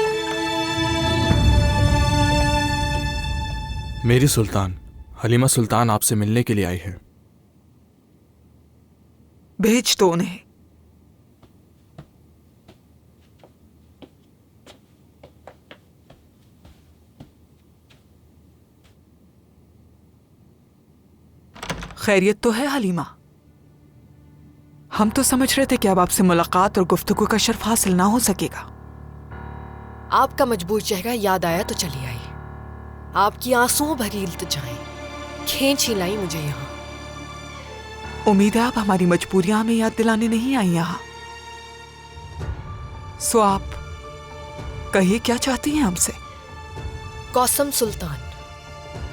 मेरी सुल्तान, हलीमा सुल्तान आपसे मिलने के लिए आई है। भेज दो उन्हें। खैरियत तो है हलीमा? हम तो समझ रहे थे कि अब आपसे मुलाकात और गुफ्तगू का शर्फ हासिल ना हो सकेगा। आपका मजबूर चेहरा याद आया तो चली आई। आपकी आंसुओं भरी इल्तिजाएं खींच ही लाई मुझे यहाँ। उम्मीद है आप हमारी मजबूरियां हमें याद दिलाने नहीं आई यहाँ। सो आप कहिए, क्या चाहती हैं हमसे? कौसम सुल्तान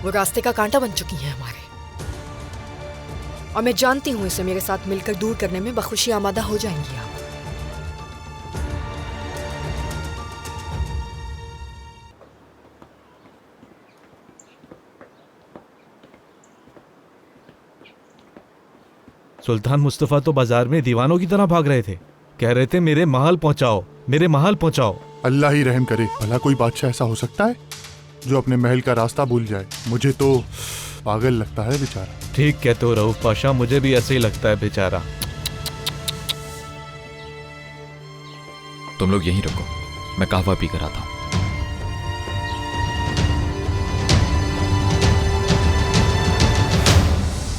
वो रास्ते का कांटा बन चुकी हैं हमारे, और मैं जानती हूँ इसे मेरे साथ मिलकर दूर करने में बखुशी आमादा हो जाएंगी आप। सुल्तान मुस्तफ़ा तो बाजार में दीवानों की तरह भाग रहे थे, कह रहे थे मेरे महल पहुंचाओ, मेरे महल पहुंचाओ। अल्लाह ही रहम करे, भला कोई बादशाह ऐसा हो सकता है जो अपने महल का रास्ता भूल जाए? मुझे तो पागल लगता है बेचारा। ठीक कहते हो रऊफ पाशा, मुझे भी ऐसे ही लगता है बेचारा। तुम लोग यहीं रुको, मैं कहवा पी कर आता हूं।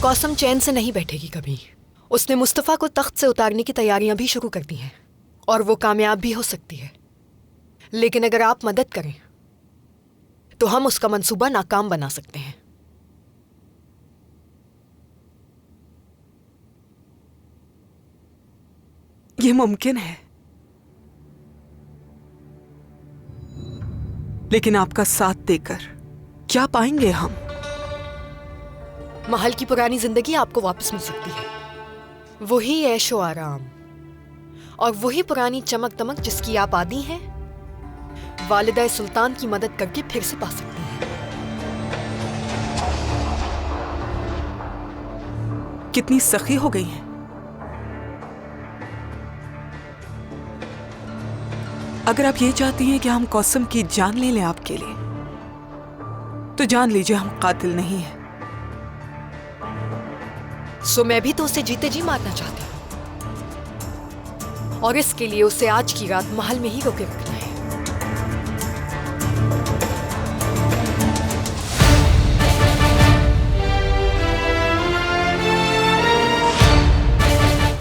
कौसम चैन से नहीं बैठेगी कभी। उसने मुस्तफ़ा को तख्त से उतारने की तैयारियां भी शुरू कर दी हैं, और वो कामयाब भी हो सकती है। लेकिन अगर आप मदद करें तो हम उसका मंसूबा नाकाम बना सकते हैं। ये मुमकिन है, लेकिन आपका साथ देकर क्या पाएंगे हम? महल की पुरानी जिंदगी आपको वापस मिल सकती है, वही ऐशो आराम और वही पुरानी चमक दमक जिसकी आप आदी हैं, वालिदा सुल्तान की मदद करके फिर से पा सकती हैं। कितनी सखी हो गई हैं। अगर आप ये चाहती हैं कि हम कौसम की जान ले लें आपके लिए, तो जान लीजिए हम कातिल नहीं हैं। सो मैं भी तो उसे जीते जी मारना चाहती हूँ, और इसके लिए उसे आज की रात महल में ही रोके रखा